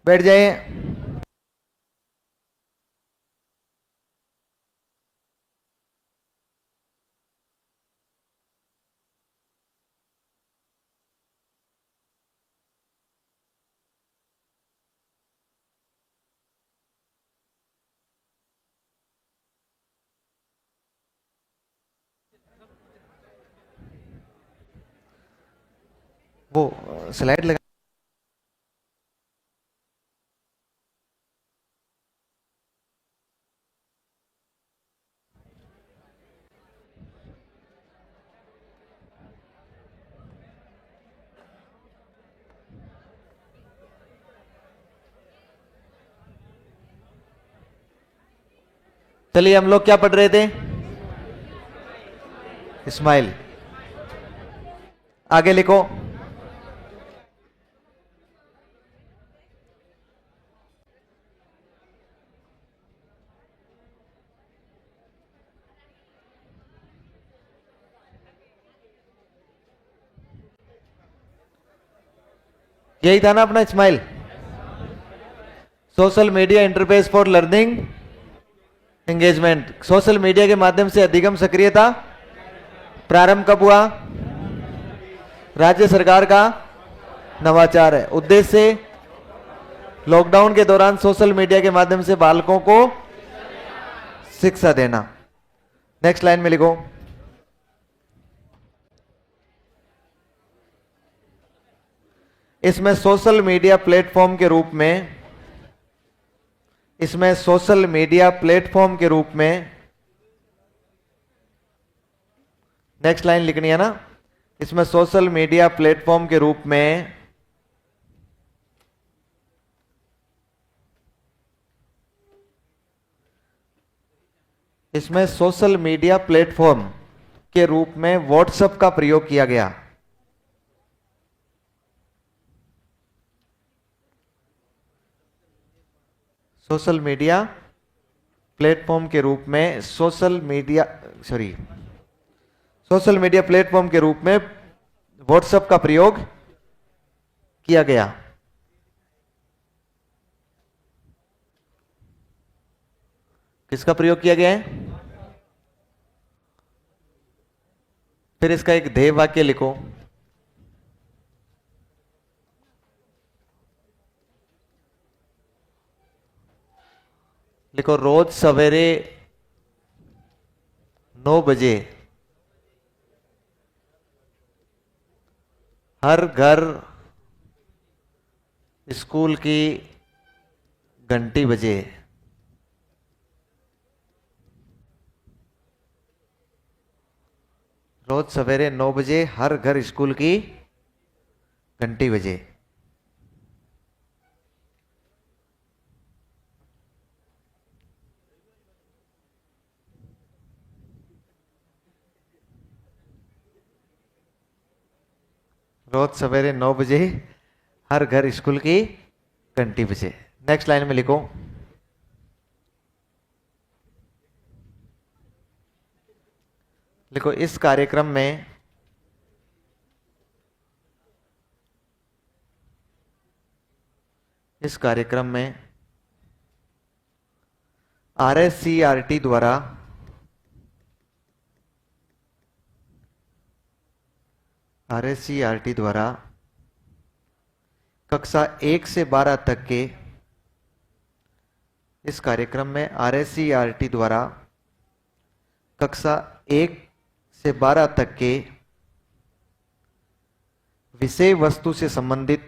बैठ जाइए। वो स्लाइड लगा। चलिए, हम लोग क्या पढ़ रहे थे? स्माइल। आगे लिखो। यही था ना अपना smile? Social media interface for learning engagement. Social media के माध्यम से अधिगम सक्रियता प्रारंभ कब हुआ? राज्य सरकार का नवाचार है। उद्देश्य लॉकडाउन के दौरान सोशल मीडिया के माध्यम से बालकों को शिक्षा देना। नेक्स्ट लाइन में लिखो। इसमें सोशल मीडिया प्लेटफॉर्म के रूप में नेक्स्ट लाइन लिखनी है ना। इसमें सोशल मीडिया प्लेटफॉर्म के रूप में व्हाट्सएप का प्रयोग किया गया। सोशल मीडिया प्लेटफॉर्म के रूप में व्हाट्सएप का प्रयोग किया गया। किसका प्रयोग किया गया है? फिर इसका एक ध्येय वाक्य लिखो। लिखो, रोज सवेरे 9 बजे हर घर स्कूल की घंटी बजे। रोज सवेरे 9 बजे हर घर स्कूल की घंटी बजे। रोज सवेरे 9 बजे हर घर स्कूल की घंटी बजे। नेक्स्ट लाइन में लिखो। लिखो, इस कार्यक्रम में आरएससीईआरटी द्वारा कक्षा 1 से 12 तक के इस कार्यक्रम में आरएससीईआरटी द्वारा कक्षा 1 से 12 तक के विषय वस्तु से संबंधित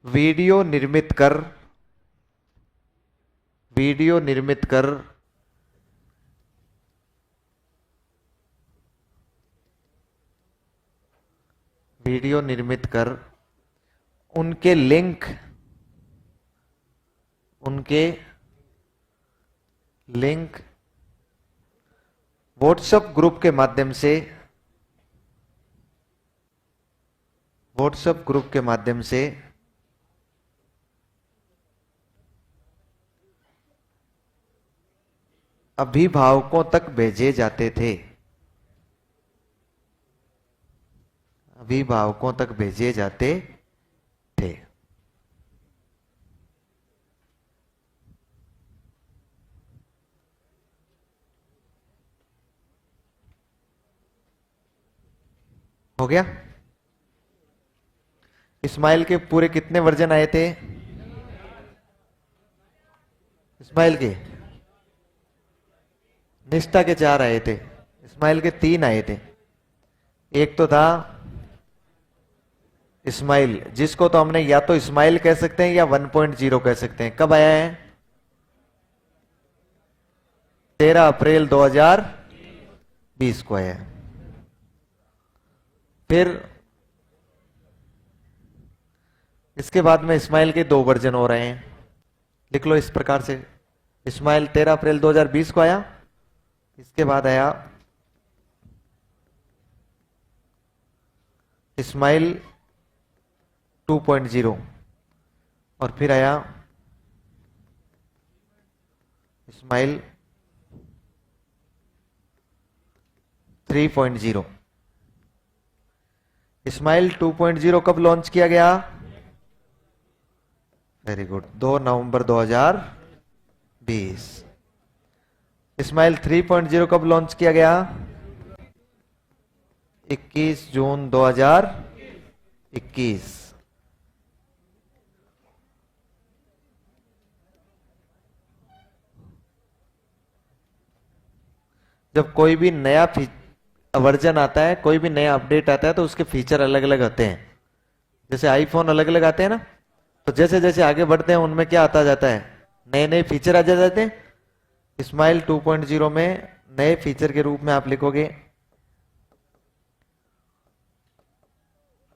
वीडियो निर्मित कर उनके लिंक व्हाट्सएप ग्रुप के माध्यम से अभिभावकों तक भेजे जाते थे। अभिभावकों तक भेजे जाते थे। हो गया। इस्माइल के पूरे कितने वर्जन आए थे? इस्माइल के निष्ठा के 4 आए थे, इस्माइल के 3 आए थे। एक तो था इस्माइल, जिसको तो हमने या तो इस्माइल कह सकते हैं या 1.0 कह सकते हैं। कब आया है? 13 अप्रैल 2020 को आया है। फिर इसके बाद में इस्माइल के 2 वर्जन हो रहे हैं। लिख लो इस प्रकार से, इस्माइल 13 अप्रैल 2020 को आया। इसके बाद आया इस्माइल 2.0 और फिर आया इस्माइल 3.0। इस्माइल 2.0 कब लॉन्च किया गया? वेरी गुड, 2 नवंबर 2020। इस्माइल 3.0 कब लॉन्च किया गया? 21 जून 2021। जब कोई भी नया वर्जन आता है, कोई भी नया अपडेट आता है, तो उसके फीचर अलग अलग आते हैं। जैसे आईफोन अलग अलग आते हैं ना, तो जैसे जैसे आगे बढ़ते हैं उनमें क्या आता जाता है, नए नए फीचर आ जाते हैं। इस्माइल 2.0 में नए फीचर के रूप में आप लिखोगे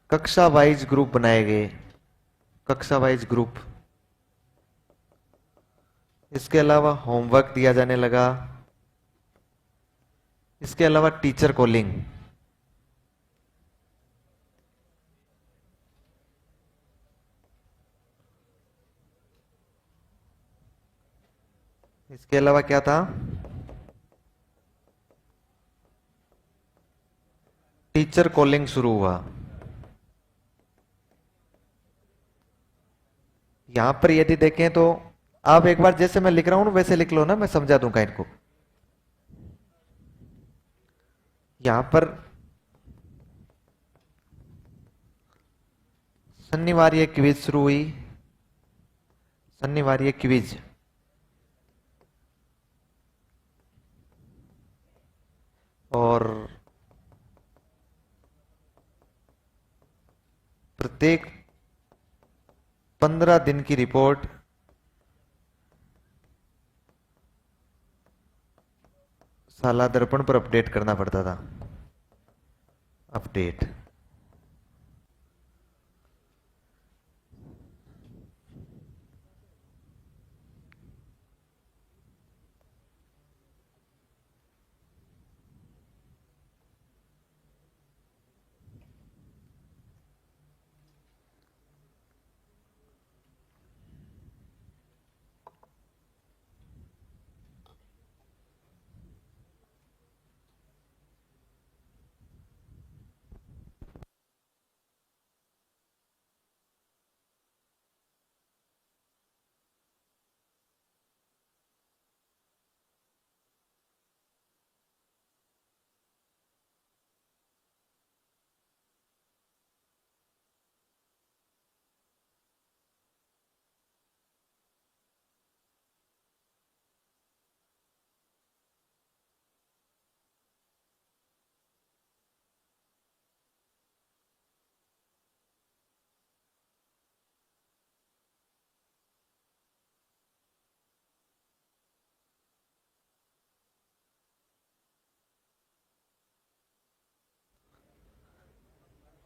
कक्षा वाइज ग्रुप बनाए गए, कक्षा वाइज ग्रुप। इसके अलावा होमवर्क दिया जाने लगा। इसके अलावा टीचर कॉलिंग। इसके अलावा क्या था? टीचर कॉलिंग शुरू हुआ। यहां पर यदि देखें तो आप एक बार जैसे मैं लिख रहा हूं ना वैसे लिख लो ना, मैं समझा दूंगा इनको। यहां पर शनिवार ये क्विज शुरू हुई, शनिवार ये क्विज। और प्रत्येक 15 दिन की रिपोर्ट साला दर्पण पर अपडेट करना पड़ता था। अपडेट।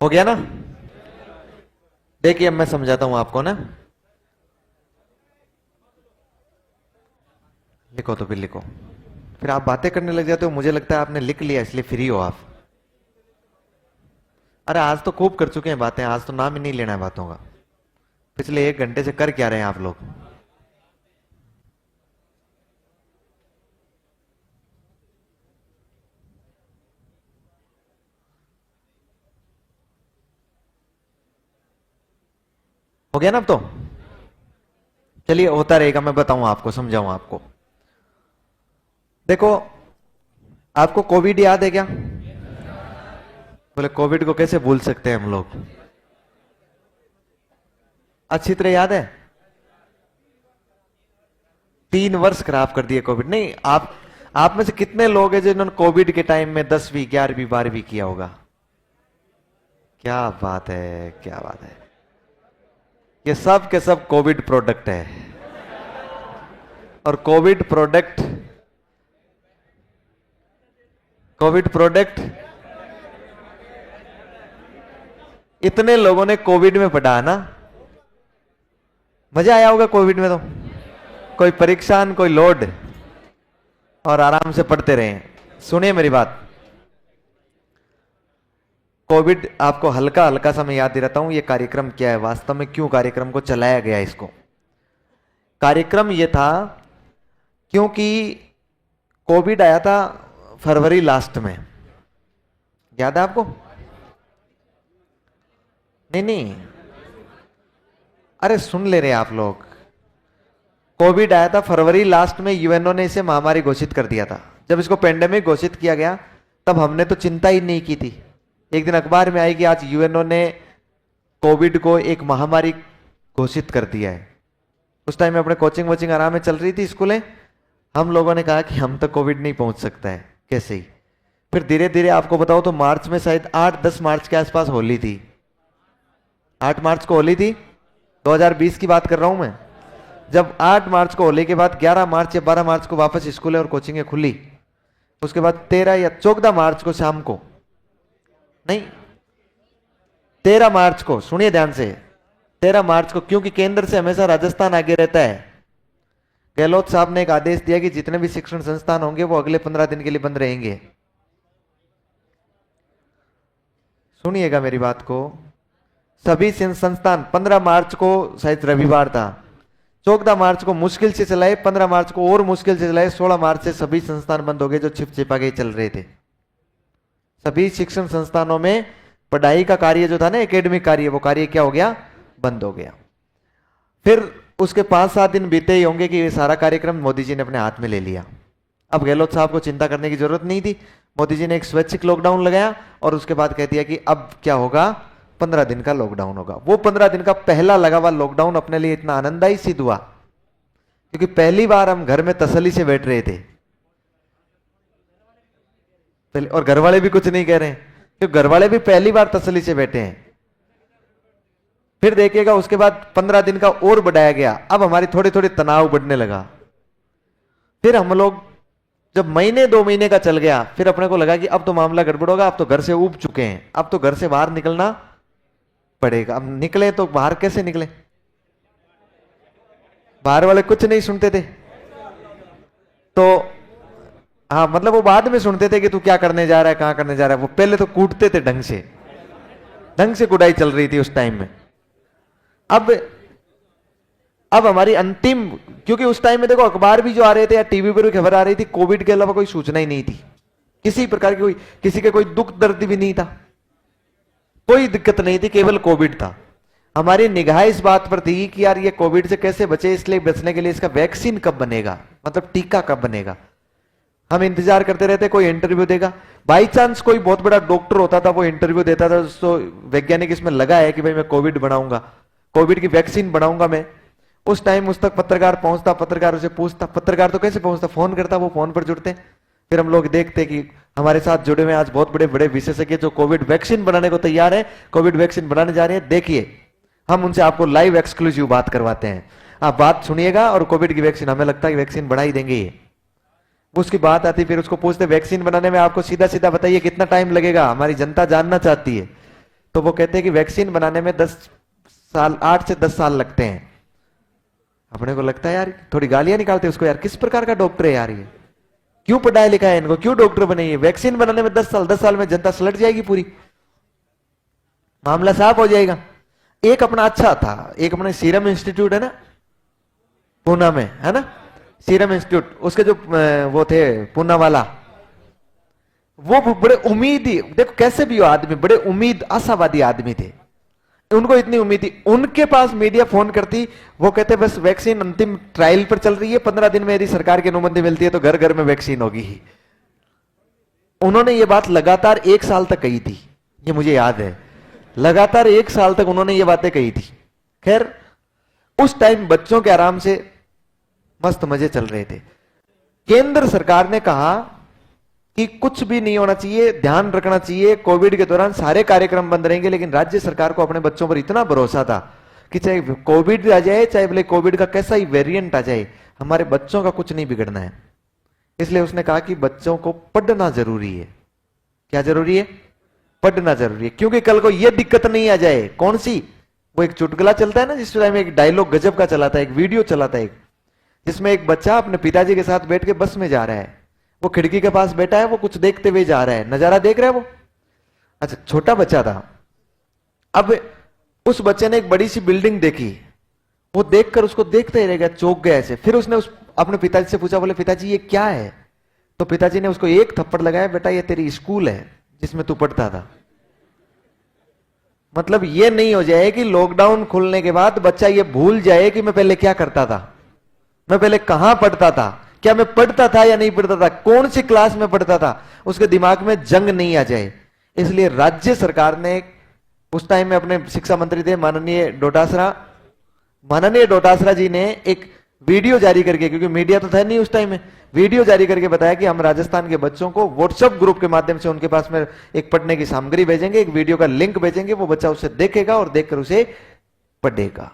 हो गया ना? देखिए अब मैं समझाता हूं आपको ना। लिखो तो फिर लिखो, फिर आप बातें करने लग जाते हो, मुझे लगता है आपने लिख लिया इसलिए फ्री हो आप। अरे आज तो खूब कर चुके हैं बातें, आज तो नाम ही नहीं लेना है बातों का। पिछले 1 घंटे से कर क्या रहे हैं आप लोग? हो गया ना अब तो? चलिए होता रहेगा, मैं बताऊं आपको, समझाऊं आपको। देखो, आपको कोविड याद है क्या? बोले कोविड को कैसे भूल सकते हैं हम लोग? अच्छी तरह याद है। 3 वर्ष खराब कर दिए कोविड। नहीं, आप में से कितने लोग हैं जिन्होंने कोविड के टाइम में 10वीं 11वीं 12वीं किया होगा? क्या बात है, क्या बात है। ये सब के सब कोविड प्रोडक्ट है। और कोविड प्रोडक्ट इतने लोगों ने कोविड में पढ़ा ना, मजा आया होगा कोविड में तो। कोई परीक्षान, कोई लोड, और आराम से पढ़ते रहे। सुनिए मेरी बात, कोविड आपको हल्का हल्का सा मैं याद दिलाता हूं, ये कार्यक्रम क्या है वास्तव में, क्यों कार्यक्रम को चलाया गया। इसको कार्यक्रम ये था क्योंकि कोविड आया था फरवरी लास्ट में, याद है आपको? नहीं नहीं, अरे सुन ले रहे आप लोग। कोविड आया था फरवरी लास्ट में, यूएनओ ने इसे महामारी घोषित कर दिया था। जब इसको पेंडेमिक घोषित किया गया तब हमने तो चिंता ही नहीं की थी। एक दिन अखबार में आई कि आज यूएनओ ने कोविड को एक महामारी घोषित कर दिया है। उस टाइम में अपने कोचिंग वोचिंग आराम में चल रही थी, स्कूलें। हम लोगों ने कहा कि हम तो कोविड नहीं पहुंच सकता है, कैसे ही। फिर धीरे धीरे आपको बताओ तो मार्च में, शायद 8-10 मार्च के आसपास होली थी। 8 मार्च को होली थी, 2020 की बात कर रहा हूं मैं। जब 8 मार्च को होली के बाद 11 मार्च या 12 मार्च को वापस स्कूलें और कोचिंगें खुली। उसके बाद 13 या 14 मार्च को शाम को, नहीं 13 मार्च को, सुनिए ध्यान से, 13 मार्च को, क्योंकि केंद्र से हमेशा राजस्थान आगे रहता है, गहलोत साहब ने एक आदेश दिया कि जितने भी शिक्षण संस्थान होंगे वो अगले 15 दिन के लिए बंद रहेंगे। सुनिएगा मेरी बात को, सभी संस्थान 15 मार्च को, शायद रविवार था, 14 मार्च को मुश्किल से चलाए, 15 मार्च को और मुश्किल से चलाए, 16 मार्च से सभी संस्थान बंद हो गए जो छिप छिपा के चल रहे थे। सभी शिक्षण संस्थानों में पढ़ाई का कार्य जो था ना, एकेडमिक कार्य, वो कार्य क्या हो गया? बंद हो गया। फिर उसके 5-7 दिन बीते ही होंगे कि ये सारा कार्यक्रम मोदी जी ने अपने हाथ में ले लिया। अब गहलोत साहब को चिंता करने की जरूरत नहीं थी। मोदी जी ने एक स्वैच्छिक लॉकडाउन लगाया और उसके बाद कह दिया कि अब क्या होगा, 15 दिन का लॉकडाउन होगा। वो 15 दिन का पहला लगा हुआ लॉकडाउन अपने लिए इतना आनंददायी सिद्ध हुआ क्योंकि पहली बार हम घर में तसल्ली से बैठ रहे थे। और घर वाले भी कुछ नहीं कह रहे हैं क्योंकि घर वाले भी पहली बार तसल्ली से बैठे हैं। फिर देखिएगा उसके बाद 15 दिन का और बढ़ाया गया। अब हमारी थोड़ी थोड़ी तनाव बढ़ने लगा। फिर हम लोग जब महीने 2 महीने का चल गया, फिर अपने को लगा कि अब तो मामला गड़बड़ होगा, अब तो घर से ऊब चुके हैं, अब तो घर से बाहर निकलना पड़ेगा। अब निकले तो बाहर कैसे निकले? बाहर वाले कुछ नहीं सुनते थे। तो हाँ, मतलब वो बाद में सुनते थे कि तू क्या करने जा रहा है, कहां करने जा रहा है। वो पहले तो कूटते थे, ढंग से कुटाई चल रही थी उस टाइम में। अब हमारी अंतिम, क्योंकि उस टाइम में देखो अखबार भी जो आ रहे थे या टीवी पर भी खबर आ रही थी, कोविड के अलावा कोई सूचना ही नहीं थी, किसी प्रकार की कोई, किसी के कोई दुख दर्द भी नहीं था, कोई दिक्कत नहीं थी, केवल कोविड था। हमारी निगाह इस बात पर थी कि यार ये कोविड से कैसे बचे, इसलिए बचने के लिए इसका वैक्सीन कब बनेगा, मतलब टीका कब बनेगा। हम इंतजार करते रहते कोई इंटरव्यू देगा। बाई चांस कोई बहुत बड़ा डॉक्टर होता था, वो इंटरव्यू देता था, तो वैज्ञानिक इसमें लगा है कि भाई मैं कोविड बनाऊंगा, कोविड की वैक्सीन बनाऊंगा मैं। उस टाइम उस तक पत्रकार पहुंचता, पत्रकार उसे पूछता। पत्रकार तो कैसे पहुंचता, फोन करता, वो फोन पर जुड़ते। फिर हम लोग देखते कि हमारे साथ जुड़े हुए आज बहुत बड़े बड़े विशेषज्ञ जो कोविड वैक्सीन बनाने को तैयार है, कोविड वैक्सीन बनाने जा रहे हैं। देखिए, हम उनसे आपको लाइव एक्सक्लूसिव बात करवाते हैं, आप बात सुनिएगा। और कोविड की वैक्सीन, हमें लगता है कि वैक्सीन बना ही देंगे ये। उसकी बात आती, फिर उसको पूछते वैक्सीन बनाने में आपको सीधा सीधा बताइए कितना टाइम लगेगा, हमारी जनता जानना चाहती है। तो वो कहते हैं कि वैक्सीन बनाने में 10 साल, 8 से 10 साल लगते हैं। अपने को लगता है यार थोड़ी गालियां निकालते उसको, यार किस प्रकार का डॉक्टर है यार ये, क्यों पढ़ाया लिखा है इनको, क्यों डॉक्टर बने ये। वैक्सीन बनाने में 10 साल, 10 साल में जनता सलट जाएगी पूरी, मामला साफ हो जाएगा। एक अपना अच्छा था, एक अपने सीरम इंस्टीट्यूट है ना पूना में, है ना, सीरम इंस्टीट्यूट, उसके जो वो थे पूना वाला, वो बड़े उम्मीद ही, देखो कैसे भी हो आदमी, बड़े उम्मीद आशावादी आदमी थे। उनको इतनी उम्मीद थी, उनके पास मीडिया फोन करती, वो कहते बस वैक्सीन अंतिम ट्रायल पर चल रही है, 15 दिन में यदि सरकार की अनुमति मिलती है तो घर घर में वैक्सीन होगी ही। उन्होंने ये बात लगातार 1 साल तक कही थी, ये मुझे याद है, लगातार 1 साल तक उन्होंने ये बातें कही थी। खैर उस टाइम बच्चों के आराम से मस्त मजे चल रहे थे। केंद्र सरकार ने कहा कि कुछ भी नहीं होना चाहिए, ध्यान रखना चाहिए, कोविड के दौरान सारे कार्यक्रम बंद रहेंगे, लेकिन राज्य सरकार को अपने बच्चों पर इतना भरोसा था कि चाहे कोविड आ जाए, चाहे भले कोविड का कैसा ही वेरिएंट आ जाए, हमारे बच्चों का कुछ नहीं बिगड़ना है। इसलिए उसने कहा कि बच्चों को पढ़ना जरूरी है। क्या जरूरी है? पढ़ना जरूरी है, क्योंकि कल को यह दिक्कत नहीं आ जाए। कौन सी? वो एक चुटकुला चलता है ना, जिस टाइम एक डायलॉग गजब का चलाता है, एक वीडियो चलाता है, जिसमें एक बच्चा अपने पिताजी के साथ बैठ के बस में जा रहा है, वो खिड़की के पास बैठा है, वो कुछ देखते हुए जा रहा है, नजारा देख रहा है वो। अच्छा, छोटा बच्चा था। अब उस बच्चे ने एक बड़ी सी बिल्डिंग देखी, वो देखकर उसको देखते ही रह गया, चौंक गया ऐसे। फिर उसने अपने पिताजी से पूछा, बोले पिताजी ये क्या है? तो पिताजी ने उसको एक थप्पड़ लगाया, बेटा ये तेरी स्कूल है जिसमें तू पढ़ता था। मतलब ये नहीं हो जाए कि लॉकडाउन खुलने के बाद बच्चा ये भूल जाए कि मैं पहले क्या करता था, मैं पहले कहां पढ़ता था, क्या मैं पढ़ता था या नहीं पढ़ता था, कौन सी क्लास में पढ़ता था, उसके दिमाग में जंग नहीं आ जाए। इसलिए राज्य सरकार ने उस टाइम में अपने शिक्षा मंत्री थे माननीय डोटासरा जी ने एक वीडियो जारी करके, क्योंकि मीडिया तो था नहीं उस टाइम में, वीडियो जारी करके बताया कि हम राजस्थान के बच्चों को व्हाट्सएप ग्रुप के माध्यम से उनके पास में एक पढ़ने की सामग्री भेजेंगे, एक वीडियो का लिंक भेजेंगे, वो बच्चा उसे देखेगा और देखकर उसे पढ़ेगा।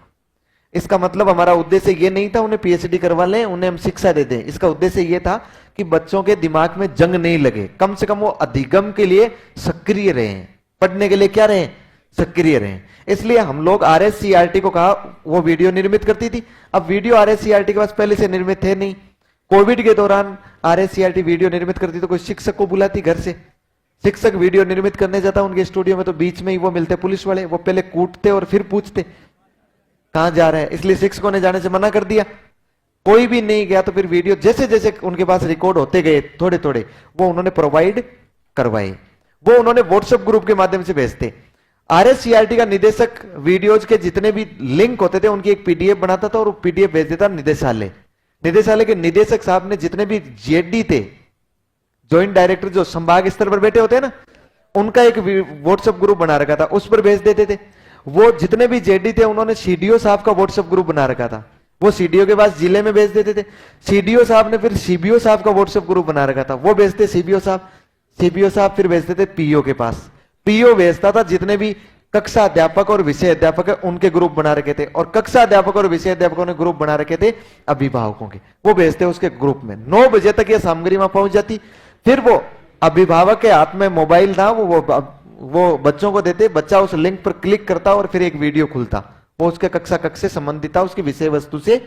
इसका मतलब हमारा उद्देश्य ये नहीं था उन्हें पीएचडी करवा लें, उन्हें हम शिक्षा दे दें। इसका उद्देश्य ये था कि बच्चों के दिमाग में जंग नहीं लगे, कम से कम वो अधिगम के लिए सक्रिय रहें, पढ़ने के लिए क्या रहें? सक्रिय रहें। इसलिए हम लोग आरएससीईआरटी को कहा, वो वीडियो निर्मित करती थी। अब वीडियो आरएससीईआरटी के पास पहले से निर्मित थे नहीं। कोविड के दौरान आरएससीईआरटी वीडियो निर्मित करती तो कोई शिक्षक को बुलाती घर से, शिक्षक वीडियो निर्मित करने जाता उनके स्टूडियो में, तो बीच में ही वो मिलते पुलिस वाले, वो पहले कूटते और फिर पूछते कहां जा रहे हैं। इसलिए शिक्षकों ने जाने से मना कर दिया, कोई भी नहीं गया। तो फिर वीडियो जैसे जैसे उनके पास रिकॉर्ड होते गए थोड़े थोड़े, वो उन्होंने प्रोवाइड करवाए, वो उन्होंने व्हाट्सएप ग्रुप के माध्यम से भेजते। आरएससीईआरटी का निदेशक वीडियोज के जितने भी लिंक होते थे उनकी एक पीडीएफ बनाता था और वो पीडीएफ भेज देता निदेशालय। निदेशालय के निदेशक साहब ने जितने भी जेडी थे, ज्वाइंट डायरेक्टर जो संभाग स्तर पर बैठे होते हैं ना, उनका एक व्हाट्सएप ग्रुप बना रखा था, उस पर भेज देते थे। वो जितने भी जेडी थे उन्होंने सीडीओ साहब का व्हाट्सएप ग्रुप बना रखा था, वो सीडीओ के पास जिले में भेज देते थे। सीडीओ साहब ने फिर सीबीओ साहब का व्हाट्सएप ग्रुप बना रखा था, वो भेजते सीबीओ साहब फिर भेजते थे पीओ के पास, पीओ भेजता था जितने भी कक्षा अध्यापक और विषय अध्यापक है उनके ग्रुप बना रखे थे, और कक्षा अध्यापक और विषय अध्यापकों ने ग्रुप बना रखे थे अभिभावकों के, वो भेजते उसके ग्रुप में। 9 बजे तक ये सामग्री वहां पहुंच जाती। फिर वो अभिभावक के हाथ में मोबाइल था, वो बच्चों को देते, बच्चा उस लिंक पर क्लिक करता और फिर एक वीडियो खुलता, वो उसके कक्षा कक्ष से संबंधित था, उसकी विषय वस्तु से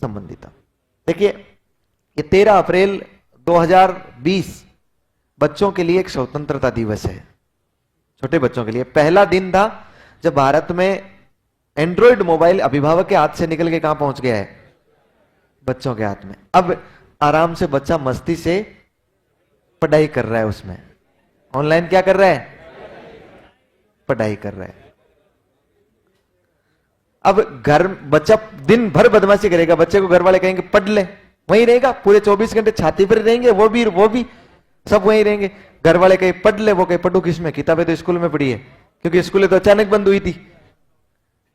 संबंधित था। देखिए ये 13 अप्रैल 2020 बच्चों के लिए एक स्वतंत्रता दिवस है, छोटे बच्चों के लिए पहला दिन था जब भारत में एंड्रॉइड मोबाइल अभिभावक के हाथ से निकल के कहां पहुंच गया है? बच्चों के हाथ में। अब आराम से बच्चा मस्ती से पढ़ाई कर रहा है, उसमें ऑनलाइन क्या कर रहा है? पढ़ाई कर रहा है। अब घर बच्चा दिन भर बदमाशी करेगा, बच्चे को घर वाले कहेंगे पढ़ ले, वहीं रहेगा पूरे 24 घंटे छाती पर रहेंगे, वो भी सब वहीं रहेंगे। घर वाले कहे पढ़ ले, वो कहे पढ़ू किसमें, किताबें तो स्कूल में पढ़ी है, क्योंकि स्कूलें तो अचानक बंद हुई थी।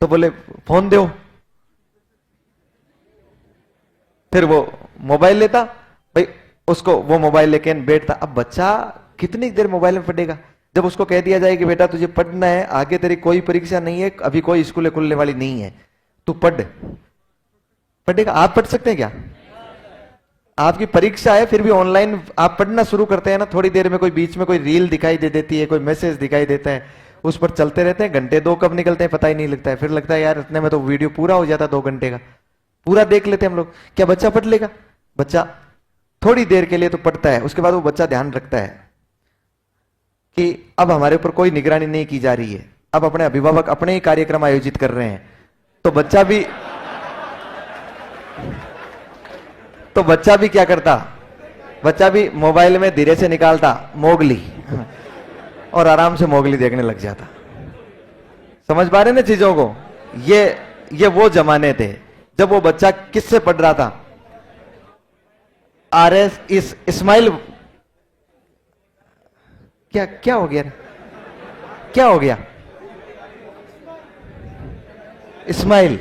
तो बोले फोन दो, फिर वो मोबाइल लेता, भाई उसको वो मोबाइल लेके बैठता। अब बच्चा कितनी देर मोबाइल में पढ़ेगा? जब उसको कह दिया जाए कि बेटा तुझे पढ़ना है, आगे तेरी कोई परीक्षा नहीं है, अभी कोई स्कूलें खुलने वाली नहीं है, तू पढ़ेगा? आप पढ़ सकते हैं क्या? आपकी परीक्षा है फिर भी ऑनलाइन आप पढ़ना शुरू करते हैं ना, थोड़ी देर में कोई बीच में कोई रील दिखाई दे देती है, कोई मैसेज दिखाई देता है, उस पर चलते रहते हैं, घंटे 2 कब निकलते हैं पता ही नहीं लगता है। फिर लगता है यार इतने में तो वीडियो पूरा हो जाता, 2 घंटे का पूरा देख लेते हैं हम लोग। क्या बच्चा पढ़ लेगा? बच्चा थोड़ी देर के लिए तो पढ़ता है, उसके बाद वो बच्चा ध्यान रखता है कि अब हमारे ऊपर कोई निगरानी नहीं की जा रही है, अब अपने अभिभावक अपने ही कार्यक्रम आयोजित कर रहे हैं, तो बच्चा भी क्या करता? बच्चा भी मोबाइल में धीरे से निकालता मोगली और आराम से मोगली देखने लग जाता। समझ पा रहे ना चीजों को? ये वो जमाने थे जब वो बच्चा किससे पढ़ रहा था? RS इस इस्माइल। क्या क्या हो गया? क्या हो गया? इस्माइल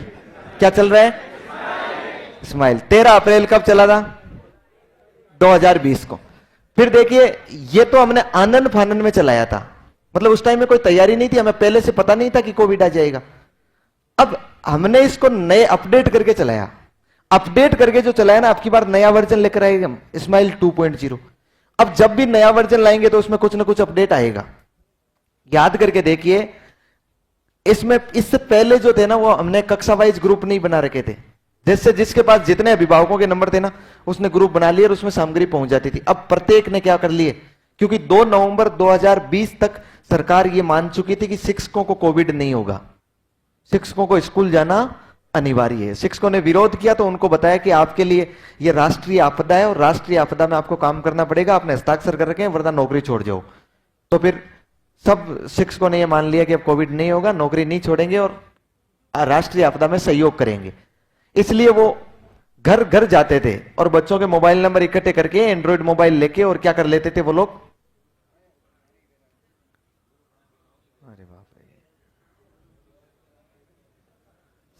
क्या चल रहा है? इस्माइल 13 अप्रैल कब चला था? 2020 को। फिर देखिए, ये तो हमने आनंद फानन में चलाया था, मतलब उस टाइम में कोई तैयारी नहीं थी, हमें पहले से पता नहीं था कि कोविड आ जाएगा। अब हमने इसको नए अपडेट करके चलाया। अपडेट करके जो चलाया ना, आपकी बार नया वर्जन लेकर आएगा हम, इस्माइल 2.0। अब जब भी नया वर्जन लाएंगे तो उसमें कुछ ना कुछ अपडेट आएगा। याद करके देखिए, इसमें इससे पहले जो थे ना, वो हमने कक्षा वाइज ग्रुप नहीं बना रखे थे। जैसे जिसके पास जितने अभिभावकों के नंबर थे ना, उसने ग्रुप बना लिया और उसमें सामग्री पहुंच जाती थी। अब प्रत्येक ने क्या कर लिए, क्योंकि 2 नवंबर 2020 तक सरकार ये मान चुकी थी कि शिक्षकों को कोविड नहीं होगा, शिक्षकों को स्कूल जाना अनिवार्य है। शिक्षकों ने विरोध किया तो उनको बताया कि आपके लिए ये राष्ट्रीय आपदा है और राष्ट्रीय आपदा में आपको काम करना पड़ेगा, आपने हस्ताक्षर कर रखे हैं, वरना नौकरी छोड़ जाओ। तो फिर सब शिक्षकों ने यह मान लिया कि अब कोविड नहीं होगा, नौकरी नहीं छोड़ेंगे और राष्ट्रीय आपदा में सहयोग करेंगे। इसलिए वो घर घर जाते थे और बच्चों के मोबाइल नंबर इकट्ठे करके एंड्रॉइड मोबाइल लेके और क्या कर लेते थे वो लोग, अरे बाप रे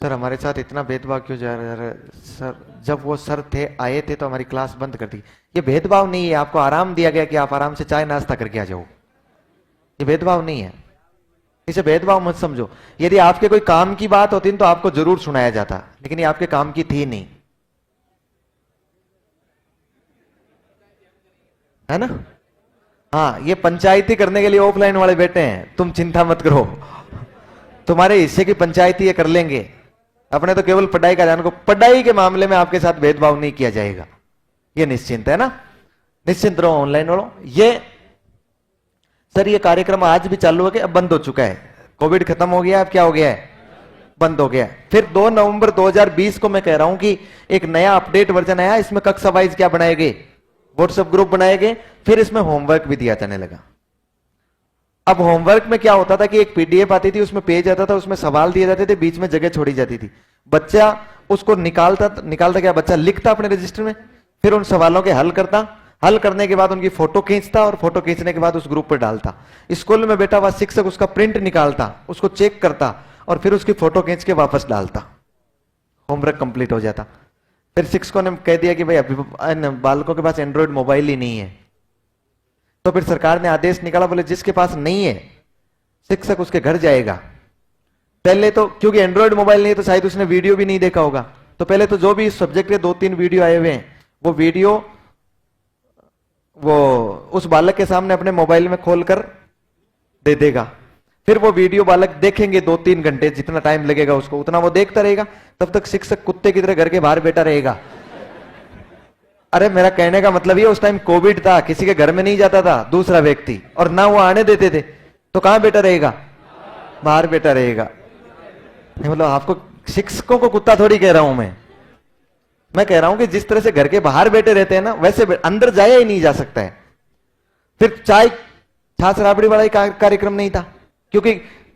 सर, हमारे साथ इतना भेदभाव क्यों जा रहा है सर? जब वो सर थे, आए थे तो हमारी क्लास बंद कर दी। ये भेदभाव नहीं है, आपको आराम दिया गया कि आप आराम से चाय नाश्ता करके आ जाओ। ये भेदभाव नहीं है, इसे भेदभाव मत समझो। यदि आपके कोई काम की बात होती तो आपको जरूर सुनाया जाता, लेकिन ये आपके काम की थी नहीं, है ना? हाँ, ये पंचायती करने के लिए ऑफलाइन वाले बैठे हैं, तुम चिंता मत करो, तुम्हारे हिस्से की पंचायती ये कर लेंगे। अपने तो केवल पढ़ाई का ध्यान को, पढ़ाई के मामले में आपके साथ भेदभाव नहीं किया जाएगा, ये निश्चिंत है ना? निश्चिंत रहो, ऑनलाइन रहो। ये सर, ये कार्यक्रम आज भी चालू है कि अब बंद हो चुका है? कोविड खत्म हो गया, अब क्या हो गया है? बंद हो गया। फिर 2 नवंबर 2020 को मैं कह रहा हूं कि एक नया अपडेट वर्जन आया, इसमें कक्षा वाइज क्या बनाए गए, व्हाट्सएप ग्रुप बनाए गए। फिर इसमें होमवर्क भी दिया जाने लगा। अब होमवर्क में क्या होता था कि एक PDF आती थी, उसमें पेज आता था, उसमें सवाल दिए जाते थे, बीच में जगह छोड़ी जाती थी, बच्चा उसको निकालता क्या, बच्चा लिखता अपने रजिस्टर में, फिर उन सवालों के हल करता, हल करने के बाद उनकी फोटो खींचता और फोटो खींचने के बाद उस ग्रुप पर डालता। स्कूल में बैठा हुआ शिक्षक उसका प्रिंट निकालता, उसको चेक करता और फिर उसकी फोटो खींच के वापस डालता। होमवर्क कंप्लीट हो जाता। फिर शिक्षकों ने कह दिया कि भाई अभी बालकों के पास एंड्रॉइड मोबाइल ही नहीं है, तो फिर सरकार ने आदेश निकाला, बोले जिसके पास नहीं है शिक्षक उसके घर जाएगा। पहले तो क्योंकि एंड्रॉइड मोबाइल नहीं है तो शायद उसने वीडियो भी नहीं देखा होगा, तो पहले तो जो भी इस सब्जेक्ट के 2-3 वीडियो आए हुए हैं, वो वीडियो वो उस बालक के सामने अपने मोबाइल में खोलकर दे देगा। फिर वो वीडियो बालक देखेंगे 2-3 घंटे, जितना टाइम लगेगा उसको उतना वो देखता रहेगा। तब तक शिक्षक कुत्ते की तरह घर के बाहर बैठा रहेगा। अरे मेरा कहने का मतलब ये, उस टाइम कोविड था, किसी के घर में नहीं जाता था दूसरा व्यक्ति, और ना वो आने देते थे, तो कहां बैठा रहेगा? बाहर बैठा रहेगा। मतलब आपको शिक्षकों को कुत्ता थोड़ी कह रहा हूं मैं कह रहा हूं कि जिस तरह से घर के बाहर बैठे रहते हैं ना, वैसे अंदर जाया ही नहीं जा सकता है। फिर चाय छाछ राबड़ी वाला ही कार्यक्रम नहीं था, क्योंकि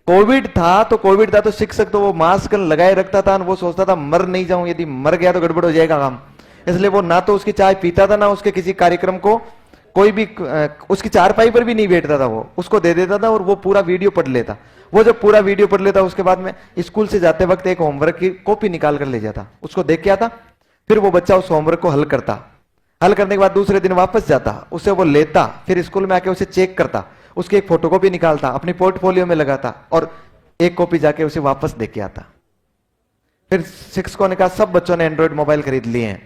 कोविड था तो शिक्षक तो वो मास्क लगाए रखता था, वो सोचता था मर नहीं जाऊं, यदि मर गया तो गड़बड़ हो जाएगा काम। इसलिए वो ना तो उसकी चाय पीता था, ना उसके किसी कार्यक्रम को कोई भी उसकी चारपाई पर भी नहीं बैठता था, वो उसको दे देता था और वो पूरा वीडियो पढ़ लेता। वो जब पूरा वीडियो पढ़ लेता, उसके बाद में स्कूल से जाते वक्त एक होमवर्क की कॉपी निकाल कर ले जाता, उसको देख के आता। फिर वो बच्चा उस होमवर्क को हल करता, हल करने के बाद दूसरे दिन वापस जाता, उसे वो लेता, फिर स्कूल में आके उसे चेक करता, उसकी एक फोटोकॉपी निकालता, अपनी पोर्टफोलियो में लगाता और एक कॉपी जाके उसे वापस दे के आता। फिर शिक्षकों ने कहा सब बच्चों ने एंड्रॉइड मोबाइल खरीद लिए हैं।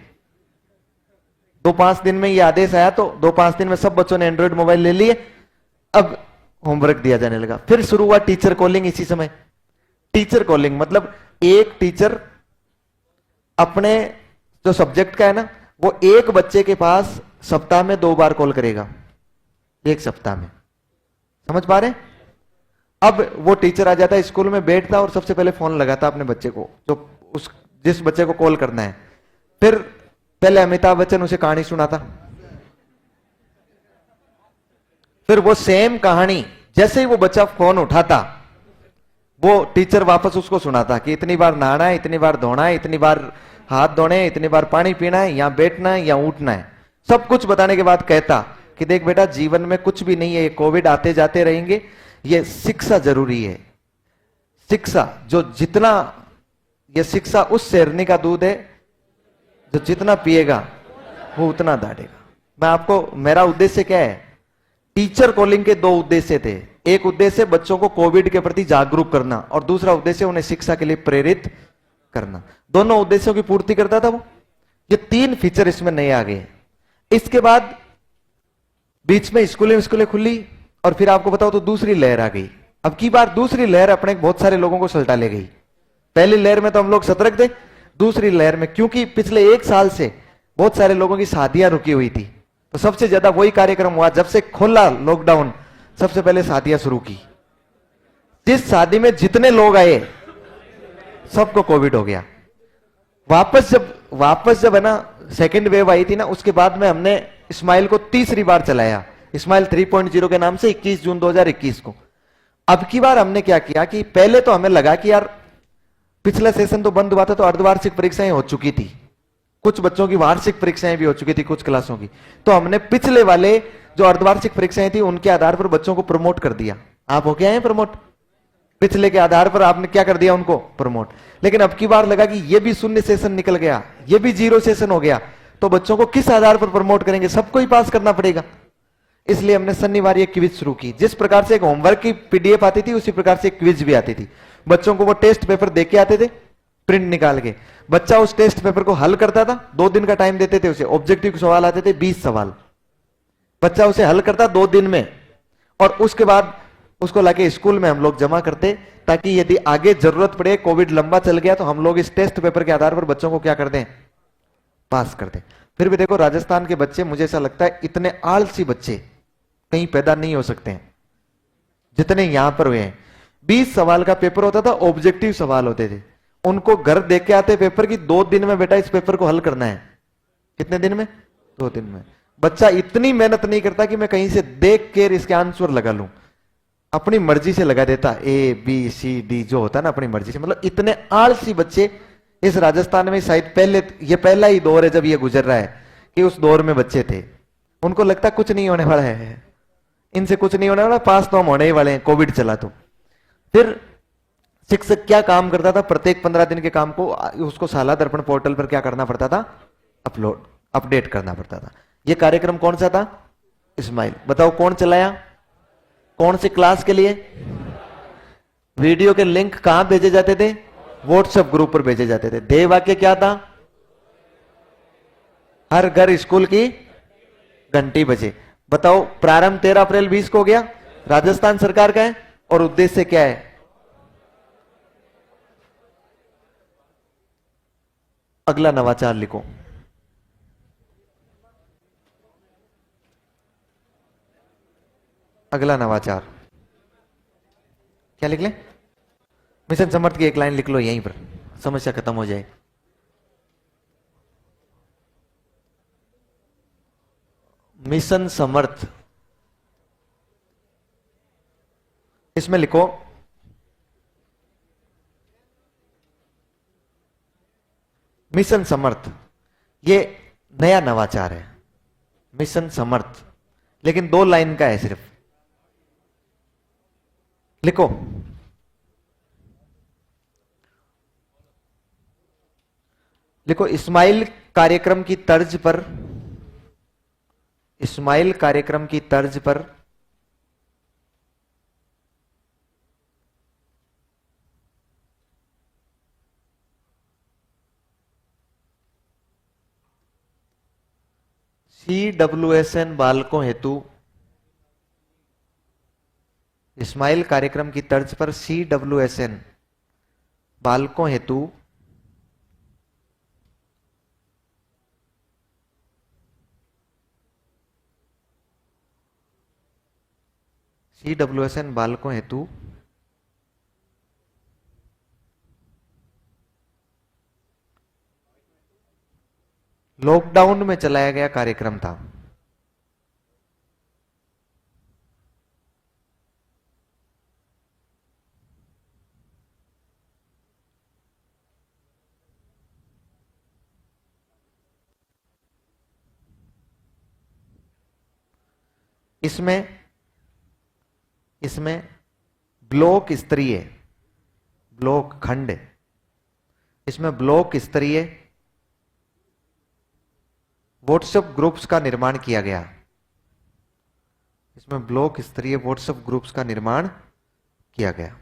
2-5 दिन में ये आदेश आया, तो 2-5 दिन में सब बच्चों ने एंड्रॉइड मोबाइल ले लिए। अब होमवर्क दिया जाने लगा। फिर शुरू हुआ टीचर कॉलिंग। इसी समय टीचर कॉलिंग मतलब एक टीचर अपने जो सब्जेक्ट का है ना, वो एक बच्चे के पास सप्ताह में 2 बार कॉल करेगा, एक सप्ताह में। समझ पा रहे? अब वो टीचर आ जाता है, स्कूल में बैठता और सबसे पहले फोन लगाता अपने बच्चे को, जो जिस बच्चे को कॉल करना है। फिर पहले अमिताभ बच्चन उसे कहानी सुनाता, फिर वो सेम कहानी जैसे ही वो बच्चा फोन उठाता, वो टीचर वापस उसको सुनाता कि इतनी बार नहाना है, इतनी बार धोना है, इतनी बार हाथ धोने हैं, इतनी बार पानी पीना है, यहाँ बैठना है या उठना है। सब कुछ बताने के बाद कहता कि देख बेटा, जीवन में कुछ भी नहीं है, ये कोविड आते जाते रहेंगे, ये शिक्षा जरूरी है। शिक्षा जो जितना, ये शिक्षा उस शेरनी का दूध है जो जितना पिएगा वो उतना दाढ़ेगा। मैं आपको, मेरा उद्देश्य क्या है, टीचर कॉलिंग के दो उद्देश्य थे। एक उद्देश्य बच्चों को कोविड के प्रति जागरूक करना और दूसरा उद्देश्य उन्हें शिक्षा के लिए प्रेरित करना। दोनों उद्देश्यों की पूर्ति करता था वो। ये तीन फीचर इसमें नए आ गए। इसके बाद बीच में स्कूलें खुली और फिर आपको बताओ तो दूसरी लहर आ गई। अब की बार दूसरी लहर अपने बहुत सारे लोगों को सल्टा ले गई। पहली लहर में तो हम लोग सतर्क थे, दूसरी लहर में क्योंकि पिछले एक साल से बहुत सारे लोगों की शादियां रुकी हुई थी, तो सबसे ज्यादा वही कार्यक्रम हुआ। जब से खोला लॉकडाउन, सबसे पहले शादियां शुरू की। जिस शादी में जितने लोग आए सबको कोविड हो गया। वापस जब है ना सेकेंड वेव आई थी ना, उसके बाद में हमने स्माइल को तीसरी बार चलाया, स्माइल 3.0 के नाम से 21 जून 2021 को। अब की बार हमने क्या किया कि पहले तो हमें लगा कि यार पिछला सेशन तो बंद हुआ था तो अर्धवार्षिक परीक्षाएं हो चुकी थी, कुछ बच्चों की वार्षिक परीक्षाएं भी हो चुकी थी, कुछ क्लासों की। तो हमने पिछले वाले जो अर्धवार्षिक परीक्षाएं थी उनके आधार पर बच्चों को प्रमोट कर दिया। आप हो क्या है प्रमोट, पिछले के आधार पर आपने क्या कर दिया, उनको प्रमोट। लेकिन अब की बार लगा कि ये भी शून्य सेशन निकल गया, ये भी जीरो सेशन हो गया, तो बच्चों को किस आधार पर प्रमोट करेंगे, सबको ही पास करना पड़ेगा। इसलिए हमने शनिवार ये क्विज शुरू की। जिस प्रकार से एक होमवर्क की पीडीएफ आती थी, उसी प्रकार से एक क्विज भी आती थी। बच्चों को वो टेस्ट पेपर दे के आते थे, प्रिंट निकाल के। बच्चा उस टेस्ट पेपर को हल करता था, 2 दिन का टाइम देते थे उसे। ऑब्जेक्टिव सवाल आते थे 20 सवाल, बच्चा उसे हल करता 2 दिन में, और उसके बाद उसको लाके स्कूल में हम लोग जमा करते, ताकि यदि आगे जरूरत पड़े, कोविड लंबा चल गया, तो हम लोग इस टेस्ट पेपर के आधार पर बच्चों को क्या कर दें, पास कर दें। फिर भी देखो, राजस्थान के बच्चे, मुझे ऐसा लगता है इतने आलसी बच्चे कहीं पैदा नहीं हो सकते हैं जितने यहां पर हुए हैं। 20 सवाल का पेपर होता था, ऑब्जेक्टिव सवाल होते थे। उनको घर देख के आते पेपर की, 2 दिन में बेटा इस पेपर को हल करना है। कितने दिन में, 2 दिन में। बच्चा इतनी मेहनत नहीं करता कि मैं कहीं से देख के इसके आंसर लगा लूं, अपनी मर्जी से लगा देता, ABCD जो होता है ना, अपनी मर्जी से। मतलब इतने आलसी बच्चे इस राजस्थान में शायद ये पहला ही दौर है जब ये गुजर रहा है कि उस दौर में बच्चे थे। उनको लगता कुछ नहीं होने वाला है, इनसे कुछ नहीं होने वाला, पास तो हम होने ही वाले हैं, कोविड चला तो। फिर शिक्षक क्या काम करता था, प्रत्येक 15 दिन के काम को उसको शाला दर्पण पोर्टल पर क्या करना पड़ता था, अपडेट करना पड़ता था। यह कार्यक्रम कौन सा था, स्माइल। बताओ कौन चलाया, कौन सी क्लास के लिए। वीडियो के लिंक कहां भेजे जाते थे, व्हाट्सएप ग्रुप पर भेजे जाते थे। ध्येय वाक्य क्या था, हर घर स्कूल की घंटी बजे। बताओ, प्रारंभ 13 अप्रैल 20 को हो गया, राजस्थान सरकार का है, और उद्देश्य क्या है, अगला नवाचार लिखो। अगला नवाचार क्या लिख ले, मिशन समर्थ की एक लाइन लिख लो यहीं पर, समस्या खत्म हो जाए। मिशन समर्थ, इसमें लिखो मिशन समर्थ। ये नया नवाचार है, मिशन समर्थ, लेकिन 2 लाइन का है सिर्फ। लिखो, लिखो, स्माइल कार्यक्रम की तर्ज पर, स्माइल कार्यक्रम की तर्ज पर CWSN बालकों हेतु, स्माइल कार्यक्रम की तर्ज पर CWSN बालकों हेतु CWSN बालकों हेतु लॉकडाउन में चलाया गया कार्यक्रम था। इसमें इसमें ब्लॉक स्तरीय, ब्लॉक खंड, इसमें ब्लॉक स्तरीय व्हाट्सएप ग्रुप्स का निर्माण किया गया। इसमें ब्लॉक स्तरीय व्हाट्सएप ग्रुप्स का निर्माण किया गया।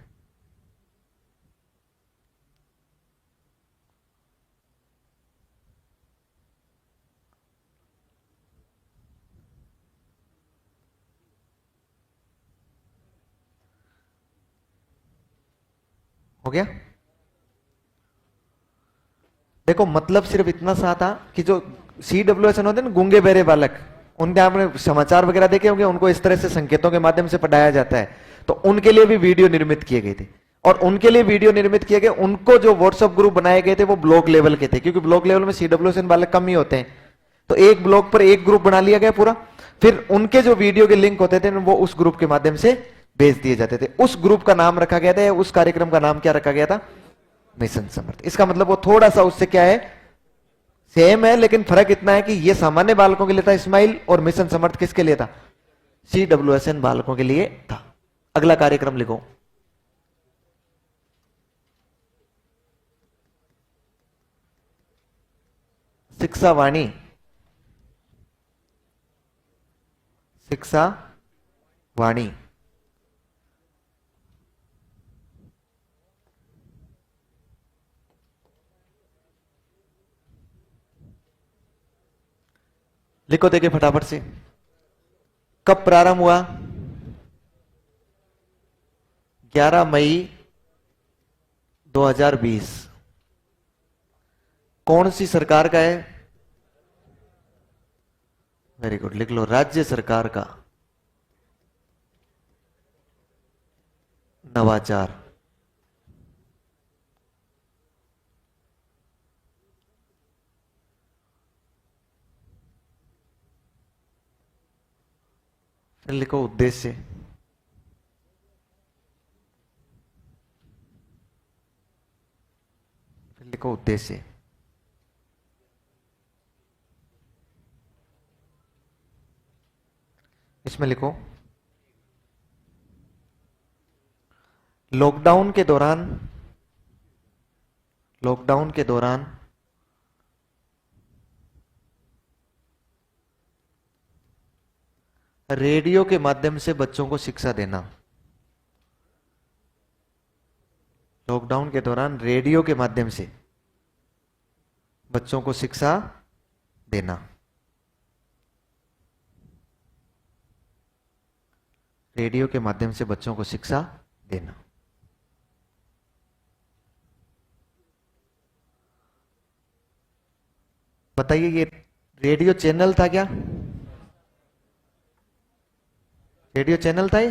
हो गया। देखो मतलब सिर्फ इतना सा था कि जो CWSN होते हैं ना, गूंगे बहरे बालक, उनके आपने समाचार वगैरह देखे होंगे, उनको इस तरह से संकेतों के माध्यम से पढ़ाया जाता है, तो उनके लिए भी वीडियो निर्मित किए गए थे। और उनके लिए वीडियो निर्मित किए गए, उनको जो व्हाट्सएप ग्रुप बनाए गए थे वो ब्लॉक लेवल के थे, क्योंकि ब्लॉक लेवल में CWSN बालक कम ही होते हैं, तो एक ब्लॉक पर एक ग्रुप बना लिया गया पूरा। फिर उनके जो वीडियो के लिंक होते थे वो उस ग्रुप के माध्यम से भेज दिए जाते थे। उस ग्रुप का नाम रखा गया था, उस कार्यक्रम का नाम क्या रखा गया था? मिशन समर्थ। इसका मतलब वो थोड़ा सा उससे क्या है, सेम है, लेकिन फर्क इतना है कि ये सामान्य बालकों के लिए था स्माइल, और मिशन समर्थ किसके लिए था? CWSN बालकों के लिए था। अगला कार्यक्रम लिखो। शिक्षा वाणी, शिक्षा वाणी। लिखो देखिए फटाफट से, कब प्रारंभ हुआ? 11 मई 2020। कौन सी सरकार का है? वेरी गुड, लिख लो, राज्य सरकार का नवाचार। फिर लिखो उद्देश्य। फिर लिखो उद्देश्य। इसमें लिखो लॉकडाउन के दौरान, लॉकडाउन के दौरान रेडियो के माध्यम से बच्चों को शिक्षा देना। लॉकडाउन के दौरान रेडियो के माध्यम से बच्चों को शिक्षा देना। रेडियो के माध्यम से बच्चों को शिक्षा देना। बताइए ये रेडियो चैनल था क्या? रेडियो चैनल था ये?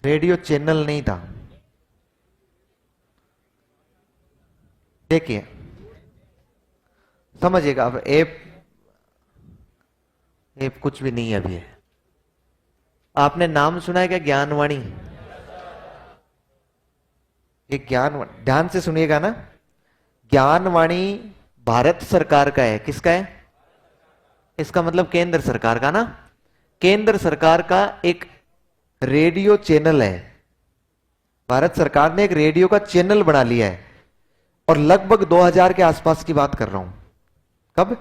रेडियो चैनल नहीं था। देखिए समझिएगा, अब ऐप कुछ भी नहीं है अभी है। आपने नाम सुना है क्या ज्ञानवाणी? एक ध्यान से सुनिएगा ना, ज्ञानवाणी भारत सरकार का है। किसका है? इसका मतलब केंद्र सरकार का ना। केंद्र सरकार का एक रेडियो चैनल है। भारत सरकार ने एक रेडियो का चैनल बना लिया है, और लगभग 2000 के आसपास की बात कर रहा हूं। कब?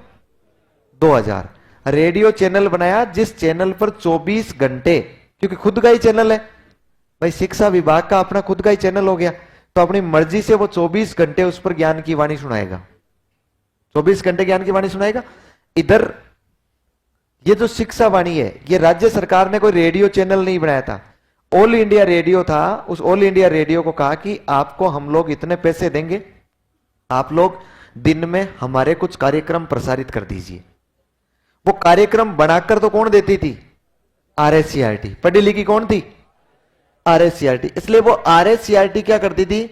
2000 रेडियो चैनल बनाया, जिस चैनल पर 24 घंटे, क्योंकि खुद का ही चैनल है भाई, शिक्षा विभाग का अपना खुद का ही चैनल हो गया, तो अपनी मर्जी से वो 24 घंटे उस पर ज्ञान की वाणी सुनाएगा। 24 घंटे ज्ञान की वाणी सुनाएगा। इधर ये जो शिक्षा वाणी है, ये राज्य सरकार ने कोई रेडियो चैनल नहीं बनाया था, ऑल इंडिया रेडियो था। उस ऑल इंडिया रेडियो को कहा कि आपको हम लोग इतने पैसे देंगे, आप लोग दिन में हमारे कुछ कार्यक्रम प्रसारित कर दीजिए। वो कार्यक्रम बनाकर तो कौन देती थी? RSCRT। पढ़ी लिखी कौन थी? RSCRT। इसलिए वो RSCRT क्या करती थी,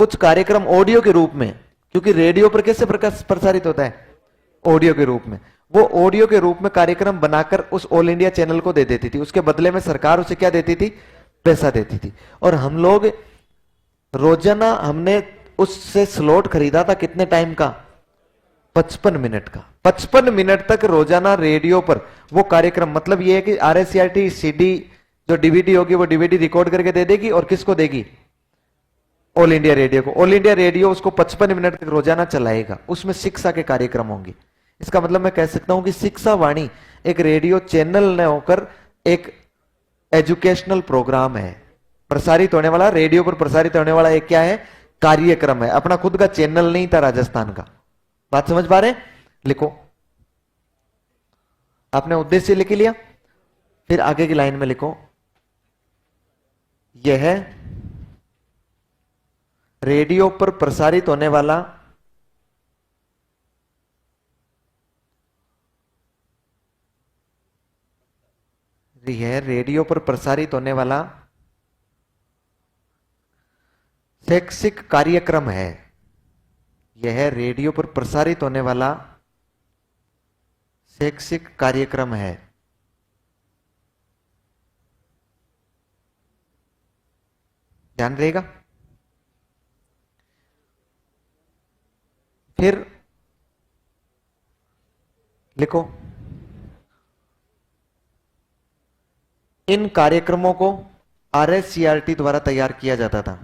कुछ कार्यक्रम ऑडियो के रूप में, क्योंकि रेडियो पर कैसे प्रसारित होता है? ऑडियो के रूप में। वो ऑडियो के रूप में कार्यक्रम बनाकर उस ऑल इंडिया चैनल को दे देती थी। उसके बदले में सरकार उसे क्या देती थी? पैसा देती थी। और हम लोग रोजाना, हमने उससे स्लॉट खरीदा था कितने टाइम का? 55 मिनट का। 55 मिनट तक रोजाना रेडियो पर वो कार्यक्रम, मतलब ये है कि RSCRT CD जो DVD होगी वो DVD रिकॉर्ड करके दे देगी और किसको देगी? ऑल इंडिया रेडियो को। ऑल इंडिया रेडियो उसको 55 मिनट तक रोजाना चलाएगा, उसमें शिक्षा के कार्यक्रम होंगे। इसका मतलब मैं कह सकता हूं कि शिक्षा वाणी एक रेडियो चैनल न होकर एक एजुकेशनल प्रोग्राम है, प्रसारित होने वाला, रेडियो पर प्रसारित होने वाला एक क्या है? कार्यक्रम है। अपना खुद का चैनल नहीं था राजस्थान का। बात समझ पा रहे? लिखो, आपने उद्देश्य लिख लिया, फिर आगे की लाइन में लिखो, यह है रेडियो पर प्रसारित होने वाला यह रेडियो पर प्रसारित होने वाला शैक्षिक कार्यक्रम है। यह रेडियो पर प्रसारित होने वाला शैक्षिक कार्यक्रम है। ध्यान रहेगा। फिर लिखो, इन कार्यक्रमों को RSCRT द्वारा तैयार किया जाता था।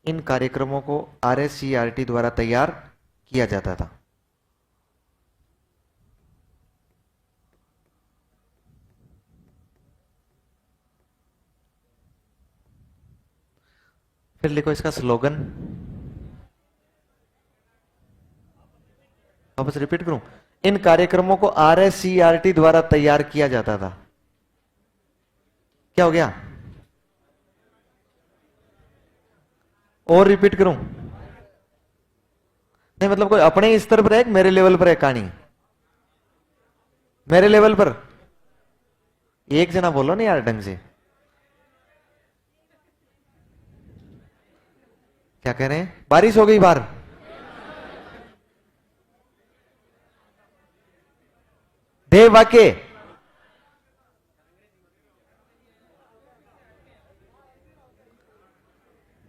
इन कार्यक्रमों को RSCRT द्वारा तैयार किया जाता था। फिर लिखो इसका स्लोगन, वापस रिपीट करूं, इन कार्यक्रमों को RSCRT द्वारा तैयार किया जाता था। क्या हो गया? और रिपीट करूं? नहीं, मतलब कोई अपने स्तर पर है, मेरे लेवल पर है कहानी? मेरे लेवल पर एक जना बोलो ना यार ढंग से। क्या कह रहे हैं? बारिश हो गई बाहर? दे वाक्य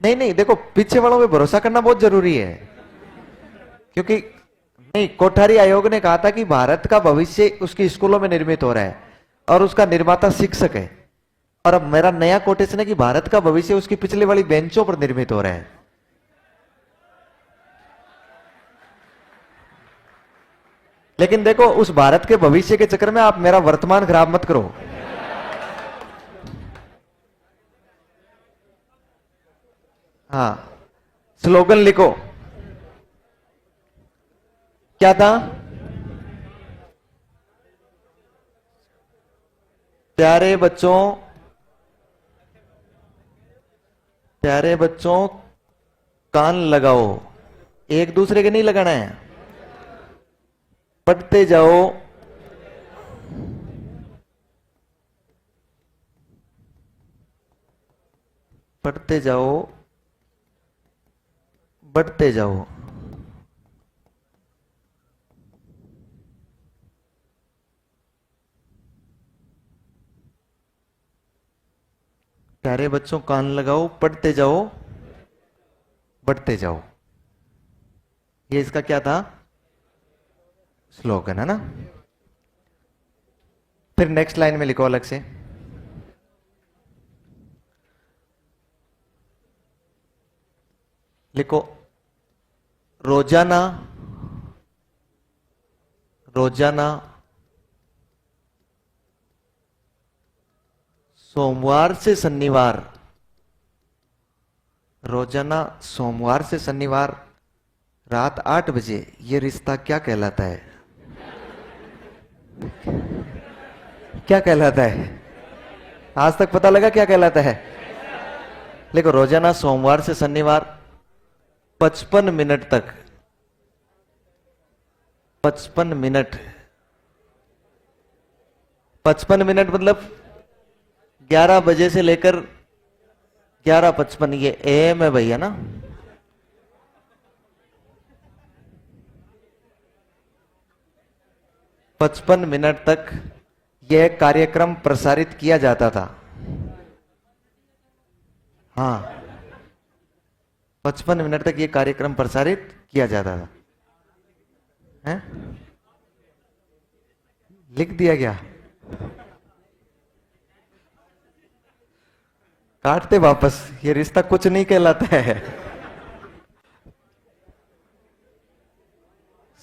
नहीं नहीं, देखो पीछे वालों पे भरोसा करना बहुत जरूरी है, क्योंकि नहीं, कोठारी आयोग ने कहा था कि भारत का भविष्य उसके स्कूलों में निर्मित हो रहा है और उसका निर्माता शिक्षक है। और अब मेरा नया कोटेशन है कि भारत का भविष्य उसकी पिछले वाली बेंचों पर निर्मित हो रहा है। लेकिन देखो, उस भारत के भविष्य के चक्कर में आप मेरा वर्तमान खराब मत करो। हाँ, स्लोगन लिखो, क्या था? प्यारे बच्चों, प्यारे बच्चों कान लगाओ। एक दूसरे के नहीं लगाना है, पढ़ते जाओ, पढ़ते जाओ, बढ़ते जाओ। प्यारे बच्चों कान लगाओ, पढ़ते जाओ, बढ़ते जाओ। ये इसका क्या था? स्लोगन है ना। फिर नेक्स्ट लाइन में लिखो अलग से, लिखो, रोजाना, रोजाना सोमवार से शनिवार, रोजाना सोमवार से शनिवार रात 8 बजे ये रिश्ता क्या कहलाता है? क्या कहलाता है? आज तक पता लगा क्या कहलाता है? देखो, रोजाना सोमवार से शनिवार 55 मिनट तक, 55 मिनट, 55 मिनट मतलब 11 बजे से लेकर 11:55, ये AM है भैया ना। पचपन मिनट तक यह कार्यक्रम प्रसारित किया जाता था। हाँ, 55 मिनट तक यह कार्यक्रम प्रसारित किया जाता था। हैं? लिख दिया गया, काटते वापस, ये रिश्ता कुछ नहीं कहलाता है।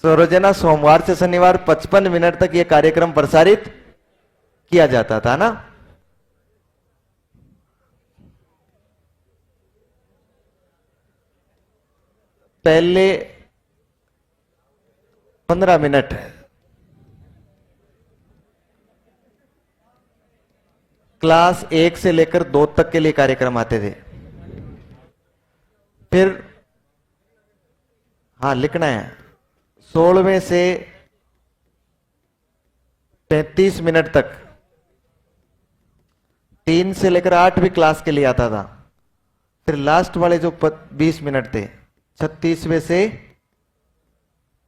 सो रोजाना सोमवार से शनिवार 55 मिनट तक ये कार्यक्रम प्रसारित किया जाता था ना। पहले 15 मिनट क्लास 1 से लेकर 2 तक के लिए कार्यक्रम आते थे। फिर हाँ लिखना है, 16वें से 35 मिनट तक 3 से लेकर 8वीं क्लास के लिए आता था। फिर लास्ट वाले जो 20 मिनट थे 36वें से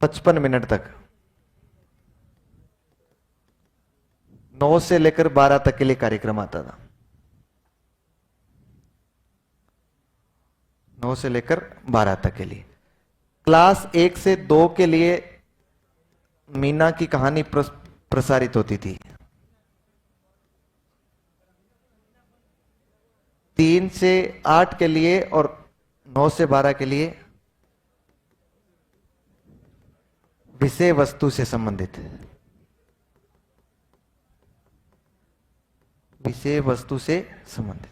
55 मिनट तक 9 से लेकर 12 तक के लिए कार्यक्रम आता था। 9 से लेकर 12 तक के लिए। क्लास 1 से 2 के लिए मीना की कहानी प्रसारित होती थी। 3 से 8 के लिए और 9 से 12 के लिए विषय वस्तु से संबंधित, विषय वस्तु से संबंधित।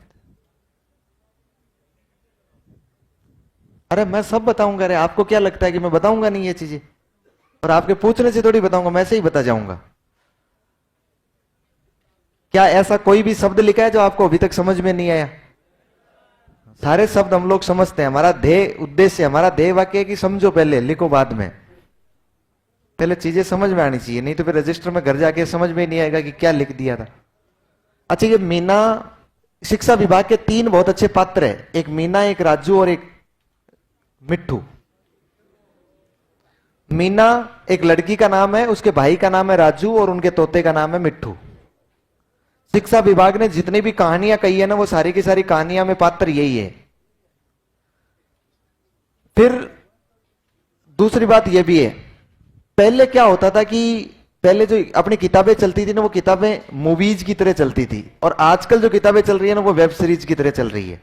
अरे मैं सब बताऊंगा, अरे आपको क्या लगता है कि मैं बताऊंगा नहीं ये चीजें? और आपके पूछने से थोड़ी बताऊंगा, मैं ऐसे ही बता जाऊंगा। क्या ऐसा कोई भी शब्द लिखा है जो आपको अभी तक समझ में नहीं आया? सारे शब्द हम लोग समझते हैं। हमारा ध्येय उद्देश्य, हमारा ध्येय वाक्य है कि समझो पहले, लिखो बाद में। पहले चीजें समझ में आनी चाहिए, नहीं तो फिर रजिस्टर में घर जाके समझ में नहीं आएगा कि क्या लिख दिया था। अच्छा, ये मीना, शिक्षा विभाग के 3 बहुत अच्छे पात्र है, एक मीना, एक राजू और एक मिट्ठू। मीना एक लड़की का नाम है, उसके भाई का नाम है राजू और उनके तोते का नाम है मिट्ठू। शिक्षा विभाग ने जितनी भी कहानियां कही है ना, वो सारी की सारी कहानियां में पात्र यही है। फिर दूसरी बात यह भी है, पहले क्या होता था कि पहले जो अपनी किताबें चलती थी ना, वो किताबें मूवीज की तरह चलती थी, और आजकल जो किताबें चल रही है ना, वो वेब सीरीज की तरह चल रही है।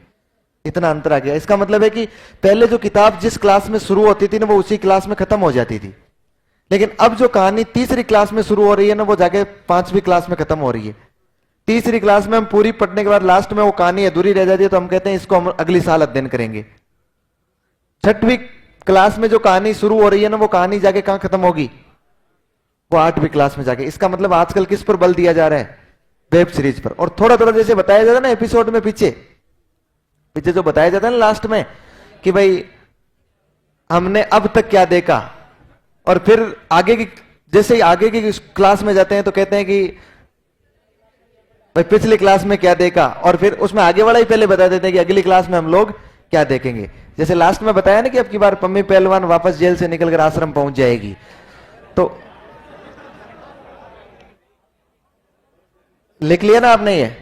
इतना अंतर आ गया। इसका मतलब है कि पहले जो किताब जिस क्लास में शुरू होती थी ना, वो उसी क्लास में खत्म हो जाती थी। लेकिन अब जो कहानी तीसरी क्लास में शुरू हो रही है ना, वो जाके 5वीं क्लास में खत्म हो रही है। तीसरी क्लास में हम पूरी पढ़ने के बाद लास्ट में वो कहानी अधूरी रह जाती है, तो हम कहते हैं इसको हम अगली साल अध्ययन करेंगे। 6वीं क्लास में जो कहानी शुरू हो रही है ना, वो कहानी जाके कहां खत्म होगी? वो 8वीं क्लास में जाके। इसका मतलब आजकल किस पर बल दिया जा रहा है? वेब सीरीज पर। और थोड़ा थोड़ा जैसे बताया जाता है ना एपिसोड में, पीछे पीछे जो बताया जाता है ना लास्ट में, कि भाई हमने अब तक क्या देखा, और फिर आगे की, जैसे ही आगे की क्लास में जाते हैं तो कहते हैं कि भाई पिछली क्लास में क्या देखा, और फिर उसमें आगे वाला ही पहले बता देते हैं कि अगली क्लास में हम लोग क्या देखेंगे। जैसे लास्ट में बताया ना कि अब की बार पम्मी पहलवान वापस जेल से निकलकर आश्रम पहुंच जाएगी, तो लिख लिया ना आपने? ये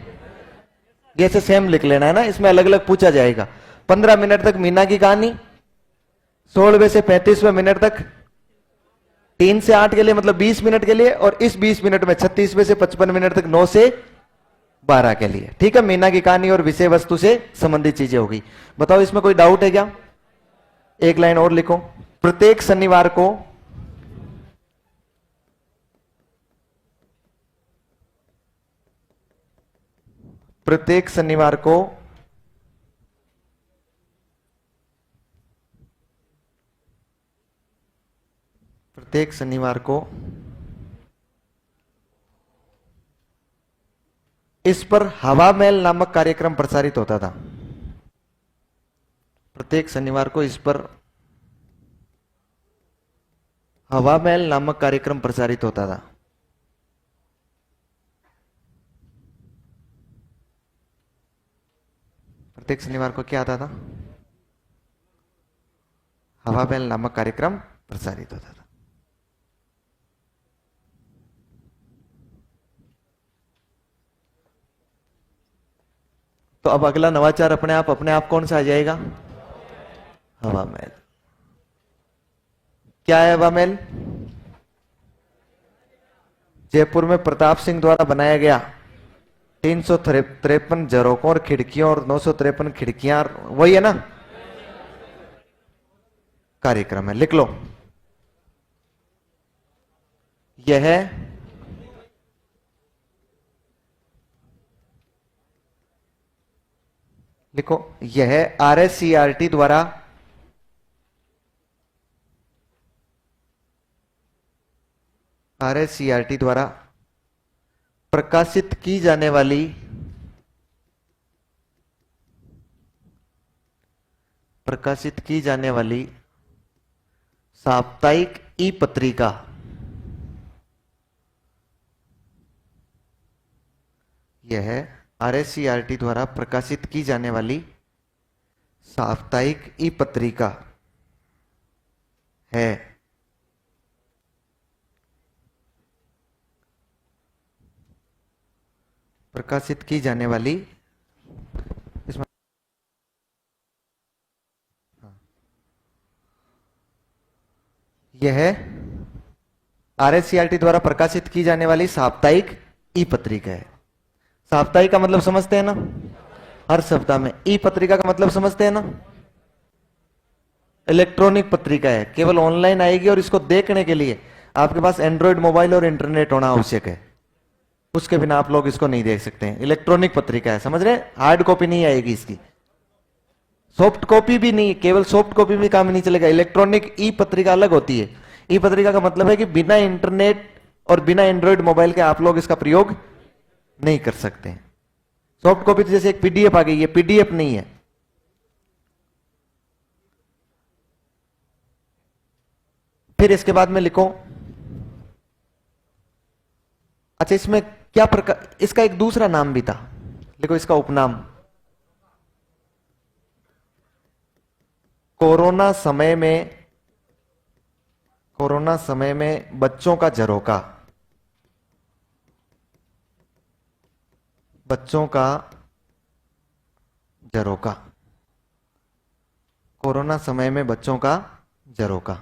जैसे सेम लिख लेना है ना, इसमें अलग अलग पूछा जाएगा। 15 मिनट तक मीना की कहानी, 16वें से 35वें मिनट तक 3 से 8 के लिए, मतलब 20 मिनट के लिए, और इस 20 मिनट में 36वें से 55 मिनट तक 9 से 12 के लिए। ठीक है, मीना की कहानी और विषय वस्तु से संबंधित चीजें होगी। बताओ इसमें कोई डाउट है क्या? एक लाइन और लिखो। प्रत्येक शनिवार को प्रत्येक शनिवार को प्रत्येक शनिवार को इस पर हवा महल नामक कार्यक्रम प्रसारित होता था। प्रत्येक शनिवार को इस पर हवा महल नामक कार्यक्रम प्रसारित होता था। प्रत्येक शनिवार को क्या आता था? हवा महल नामक कार्यक्रम प्रसारित होता था। तो अब अगला नवाचार अपने आप कौन सा आ जाएगा? हवा महल। क्या है हवा महल? जयपुर में प्रताप सिंह द्वारा बनाया गया 353 झरोकों और खिड़कियों और 953 खिड़कियां, वही है ना कार्यक्रम है, लिख लो। यह लिखो, यह RSCRT द्वारा प्रकाशित की जाने वाली साप्ताहिक ई पत्रिका, यह RSCRT द्वारा प्रकाशित की जाने वाली साप्ताहिक ई पत्रिका है। प्रकाशित की जाने वाली, इसमें यह RSCRT द्वारा प्रकाशित की जाने वाली साप्ताहिक ई पत्रिका है। साप्ताहिक का मतलब समझते हैं ना, हर सप्ताह में। ई पत्रिका का मतलब समझते हैं ना, इलेक्ट्रॉनिक पत्रिका है, केवल ऑनलाइन आएगी और इसको देखने के लिए आपके पास एंड्रॉयड मोबाइल और इंटरनेट होना आवश्यक है, उसके बिना आप लोग इसको नहीं देख सकते हैं। इलेक्ट्रॉनिक पत्रिका है, समझ रहे हैं? हार्ड कॉपी नहीं आएगी इसकी, सॉफ्ट कॉपी भी नहीं, केवल सॉफ्ट कॉपी भी काम नहीं चलेगा। इलेक्ट्रॉनिक ई पत्रिका अलग होती है। ई पत्रिका का मतलब है कि बिना इंटरनेट और बिना एंड्रॉयड मोबाइल के आप लोग इसका प्रयोग नहीं कर सकते। सॉफ्ट कॉपी तो जैसे एक PDF आ गई है, PDF नहीं है। फिर इसके बाद में लिखो, अच्छा इसमें क्या प्रकार, इसका एक दूसरा नाम भी था, लिखो इसका उपनाम, कोरोना समय में बच्चों का झरोका, कोरोना समय में बच्चों का झरोका।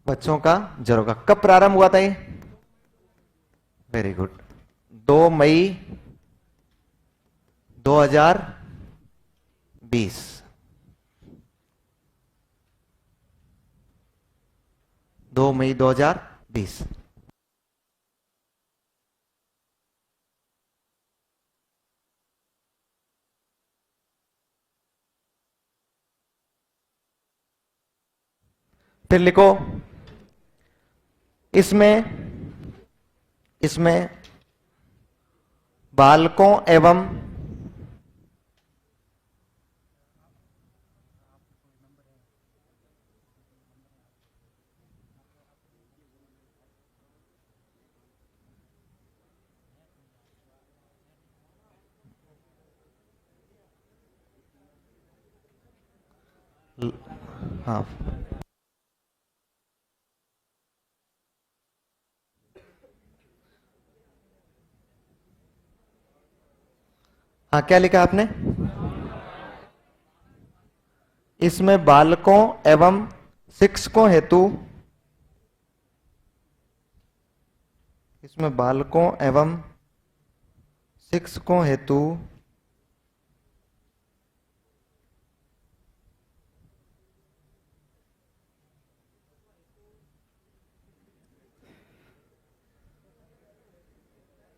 बच्चों का झरोका कब प्रारंभ हुआ था ये? वेरी गुड, 2 मई 2020। 2 मई 2020। फिर लिखो, इसमें बालकों एवं हाँ हाँ, क्या लिखा आपने? इसमें बालकों एवं शिक्षकों हेतु, इसमें बालकों एवं शिक्षकों हेतु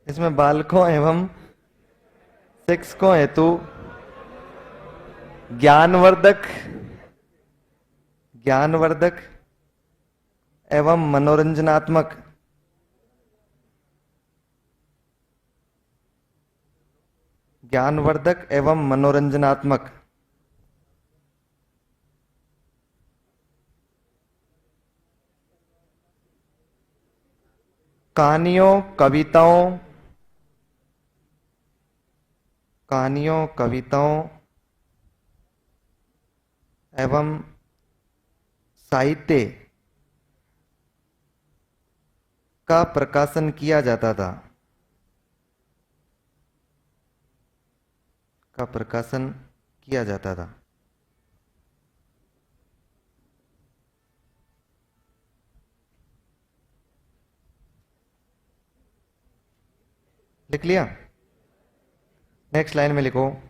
इसमें बालकों एवं शिक्षकों हेतु ज्ञानवर्धक एवं मनोरंजनात्मक कहानियों कविताओं एवं साहित्य का प्रकाशन किया जाता था। का प्रकाशन किया जाता था। लिख लिया? नेक्स्ट लाइन में लिखो,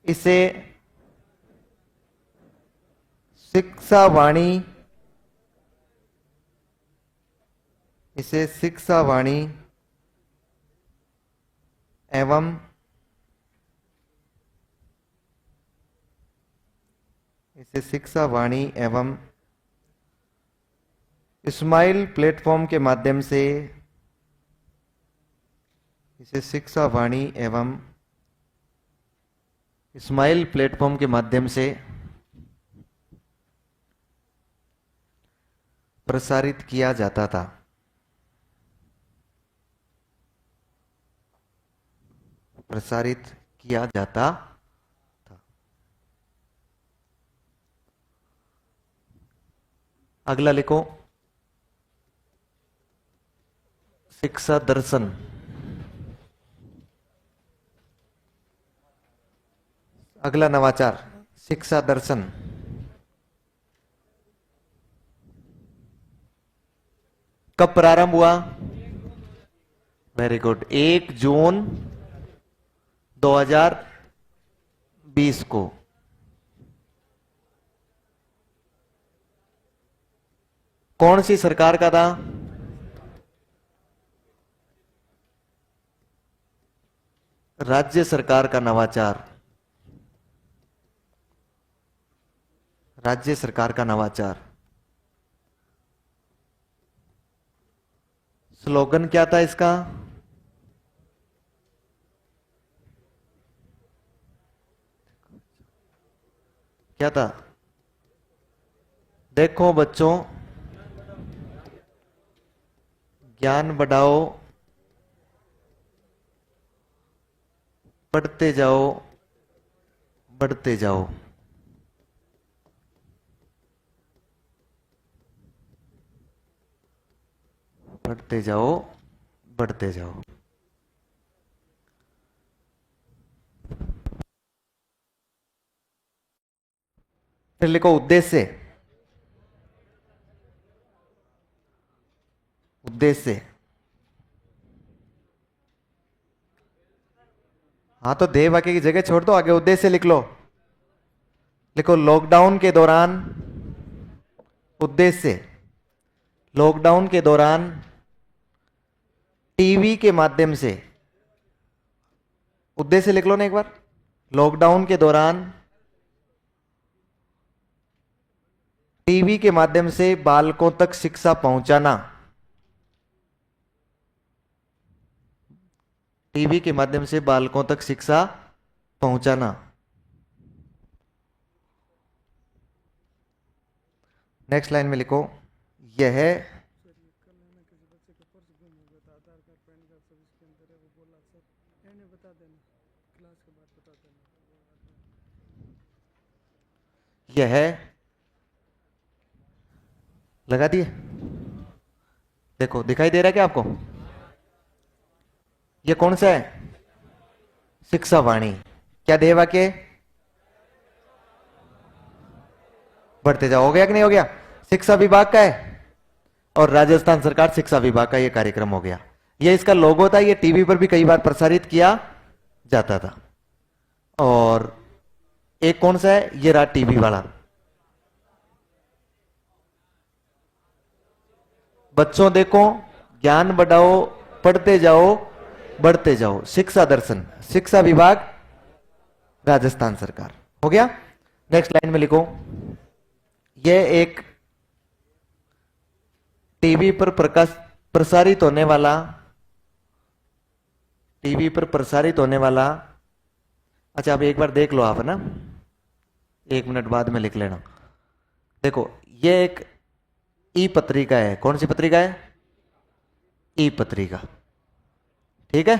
इसे शिक्षा वाणी, इसे शिक्षा वाणी एवं इसे शिक्षा वाणी एवं स्माइल प्लेटफॉर्म के माध्यम से, इसे शिक्षा वाणी एवं स्माइल प्लेटफॉर्म के माध्यम से प्रसारित किया जाता था। प्रसारित किया जाता था। अगला लिखो, शिक्षा दर्शन। अगला नवाचार, शिक्षा दर्शन। कब प्रारंभ हुआ? वेरी गुड, 1 जून 2020 को। कौन सी सरकार का था? राज्य सरकार का नवाचार। राज्य सरकार का नवाचार। स्लोगन क्या था इसका? क्या था? देखो बच्चों, ज्ञान बढ़ाओ, पढ़ते जाओ, बढ़ते जाओ। पढ़ते जाओ, बढ़ते जाओ। फिर लिखो उद्देश्य। उद्देश्य, हाँ तो देव वाक्य की जगह छोड़ दो, आगे उद्देश्य लिख लो। लिखो, लॉकडाउन के दौरान, उद्देश्य, लॉकडाउन के दौरान टीवी के माध्यम से, उद्देश्य लिख लो ना एक बार, लॉकडाउन के दौरान टीवी के माध्यम से बालकों तक शिक्षा पहुंचाना। टीवी के माध्यम से बालकों तक शिक्षा पहुंचाना। नेक्स्ट लाइन में लिखो, यह यह लगा दिए? देखो दिखाई दे रहा है क्या आपको? ये कौन सा है? शिक्षा वाणी। क्या ध्येय वाक्य? बढ़ते जाओ। हो गया कि नहीं हो गया? शिक्षा विभाग का है और राजस्थान सरकार शिक्षा विभाग का ये कार्यक्रम हो गया। ये इसका लोगो था, ये टीवी पर भी कई बार प्रसारित किया जाता था। और एक कौन सा है? ये रहा टीवी वाला। बच्चों देखो, ज्ञान बढ़ाओ, पढ़ते जाओ, बढ़ते जाओ। शिक्षा दर्शन, शिक्षा विभाग, राजस्थान सरकार। हो गया? नेक्स्ट लाइन में लिखो, यह एक टीवी पर प्रसारित होने वाला, टीवी पर प्रसारित होने वाला, अच्छा अब एक बार देख लो आप, है ना, 1 मिनट बाद में लिख लेना। देखो, यह एक ई पत्रिका है। कौन सी पत्रिका है? ई पत्रिका। ठीक है?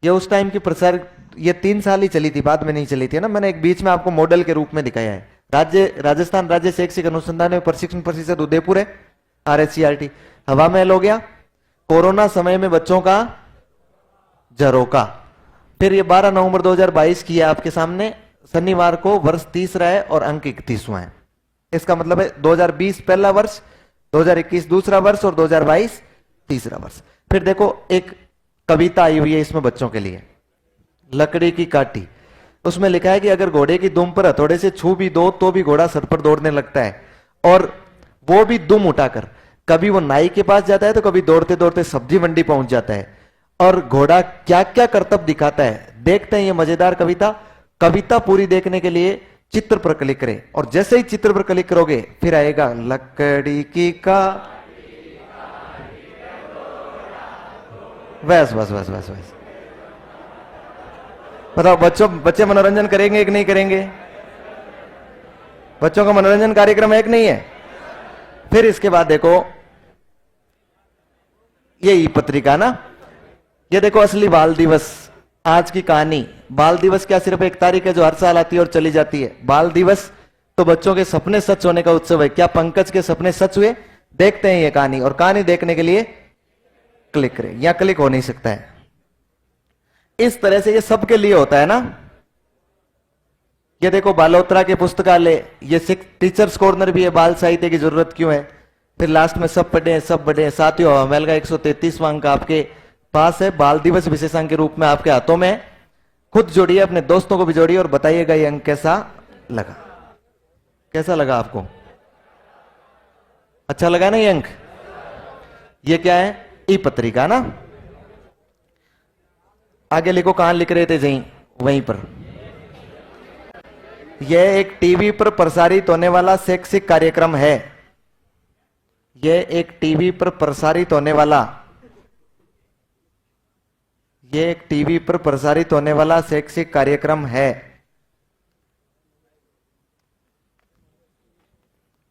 ये उस टाइम की प्रसार, ये 3 साल ही चली थी, बाद में नहीं चली थी ना। मैंने एक बीच में आपको मॉडल के रूप में दिखाया है। राजस्थान राज्य शैक्षिक अनुसंधान एवं प्रशिक्षण परिषद उदयपुर है, RHCRT। हवा महल हो गया, कोरोना समय में बच्चों का झरोका। फिर ये 12 नवंबर 2022 की है आपके सामने, शनिवार को, वर्ष तीसरा है और अंक 31वां है। इसका मतलब है 2020 पहला वर्ष, 2021 दूसरा वर्ष और 2022 तीसरा वर्ष। फिर देखो एक कविता आई हुई है इसमें बच्चों के लिए, लकड़ी की काटी। उसमें लिखा है कि अगर घोड़े की दुम पर हथौड़े से छू भी दो तो भी घोड़ा सर पर दौड़ने लगता है, और वो भी दुम उठाकर। कभी वो नाई के पास जाता है तो कभी दौड़ते दौड़ते सब्जी मंडी पहुंच जाता है। और घोड़ा क्या क्या करतब दिखाता है, देखते हैं ये मजेदार कविता। कविता पूरी देखने के लिए चित्र पर क्लिक करें, और जैसे ही चित्र पर क्लिक करोगे फिर आएगा लकड़ी की का। बस बस बस बस बस। बताओ बच्चे मनोरंजन करेंगे कि नहीं करेंगे? बच्चों का मनोरंजन कार्यक्रम है कि नहीं है? फिर इसके बाद देखो ये ई पत्रिका ना, ये देखो असली बाल दिवस। आज की कहानी, बाल दिवस क्या सिर्फ एक तारीख है जो हर साल आती है और चली जाती है? बाल दिवस तो बच्चों के सपने सच होने का उत्सव है। क्या पंकज के सपने सच हुए? देखते हैं ये कहानी, और कहानी देखने के लिए क्लिक करें। यहां क्लिक हो नहीं सकता है। इस तरह से ये सबके लिए होता है ना। ये देखो बालोत्रा के पुस्तकालय, ये टीचर्स कॉर्नर भी है, बाल साहित्य की जरूरत क्यों है। फिर लास्ट में सब पढ़े सब बढ़े। साथियों हमेल का 133वां अंक आपके पास है, बाल दिवस विशेषांक के रूप में आपके हाथों में। खुद जोड़िए, अपने दोस्तों को भी जोड़िए और बताइएगा ये अंक कैसा लगा। कैसा लगा आपको? अच्छा लगा ना ये अंक? ये क्या है? ई पत्रिका ना। आगे लिखो, कहां लिख रहे थे? वहीं पर। यह एक टीवी पर प्रसारित होने वाला शैक्षिक कार्यक्रम है। यह एक टीवी पर प्रसारित होने वाला, यह एक टीवी पर प्रसारित होने वाला शैक्षिक कार्यक्रम है।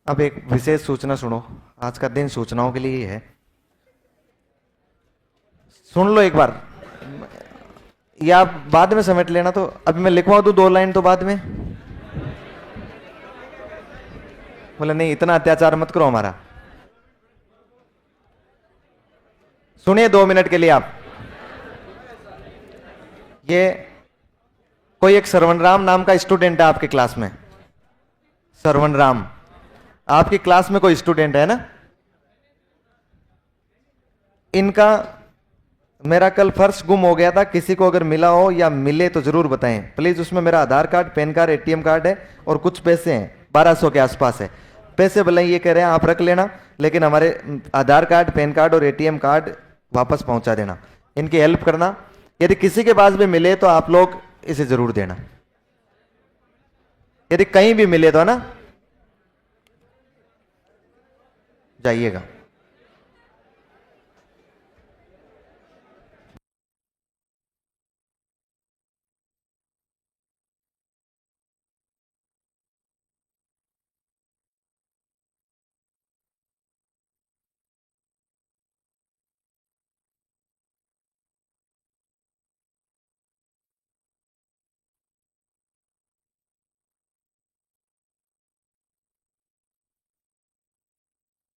अब एक विशेष सूचना सुनो, आज का दिन सूचनाओं के लिए ही है। सुन लो एक बार, या आप बाद में समेट लेना। तो अभी मैं लिखवा दूं 2 लाइन तो बाद में? बोले नहीं, इतना अत्याचार मत करो हमारा। सुनिए 2 मिनट के लिए आप। ये कोई एक श्रवण राम नाम का स्टूडेंट है आपके क्लास में। श्रवण राम आपकी क्लास में कोई स्टूडेंट है ना? इनका मेरा कल पर्स गुम हो गया था, किसी को अगर मिला हो या मिले तो जरूर बताएं प्लीज। उसमें मेरा Aadhaar card, PAN card, ATM card है और कुछ पैसे हैं, 1200 के आसपास है। पैसे भले ये कह रहे हैं आप रख लेना, लेकिन हमारे आधार कार्ड, पैन कार्ड और ATM कार्ड वापस पहुंचा देना। इनकी हेल्प करना। यदि किसी के पास भी मिले तो आप लोग इसे जरूर देना। यदि कहीं भी मिले तो ना, जाइएगा।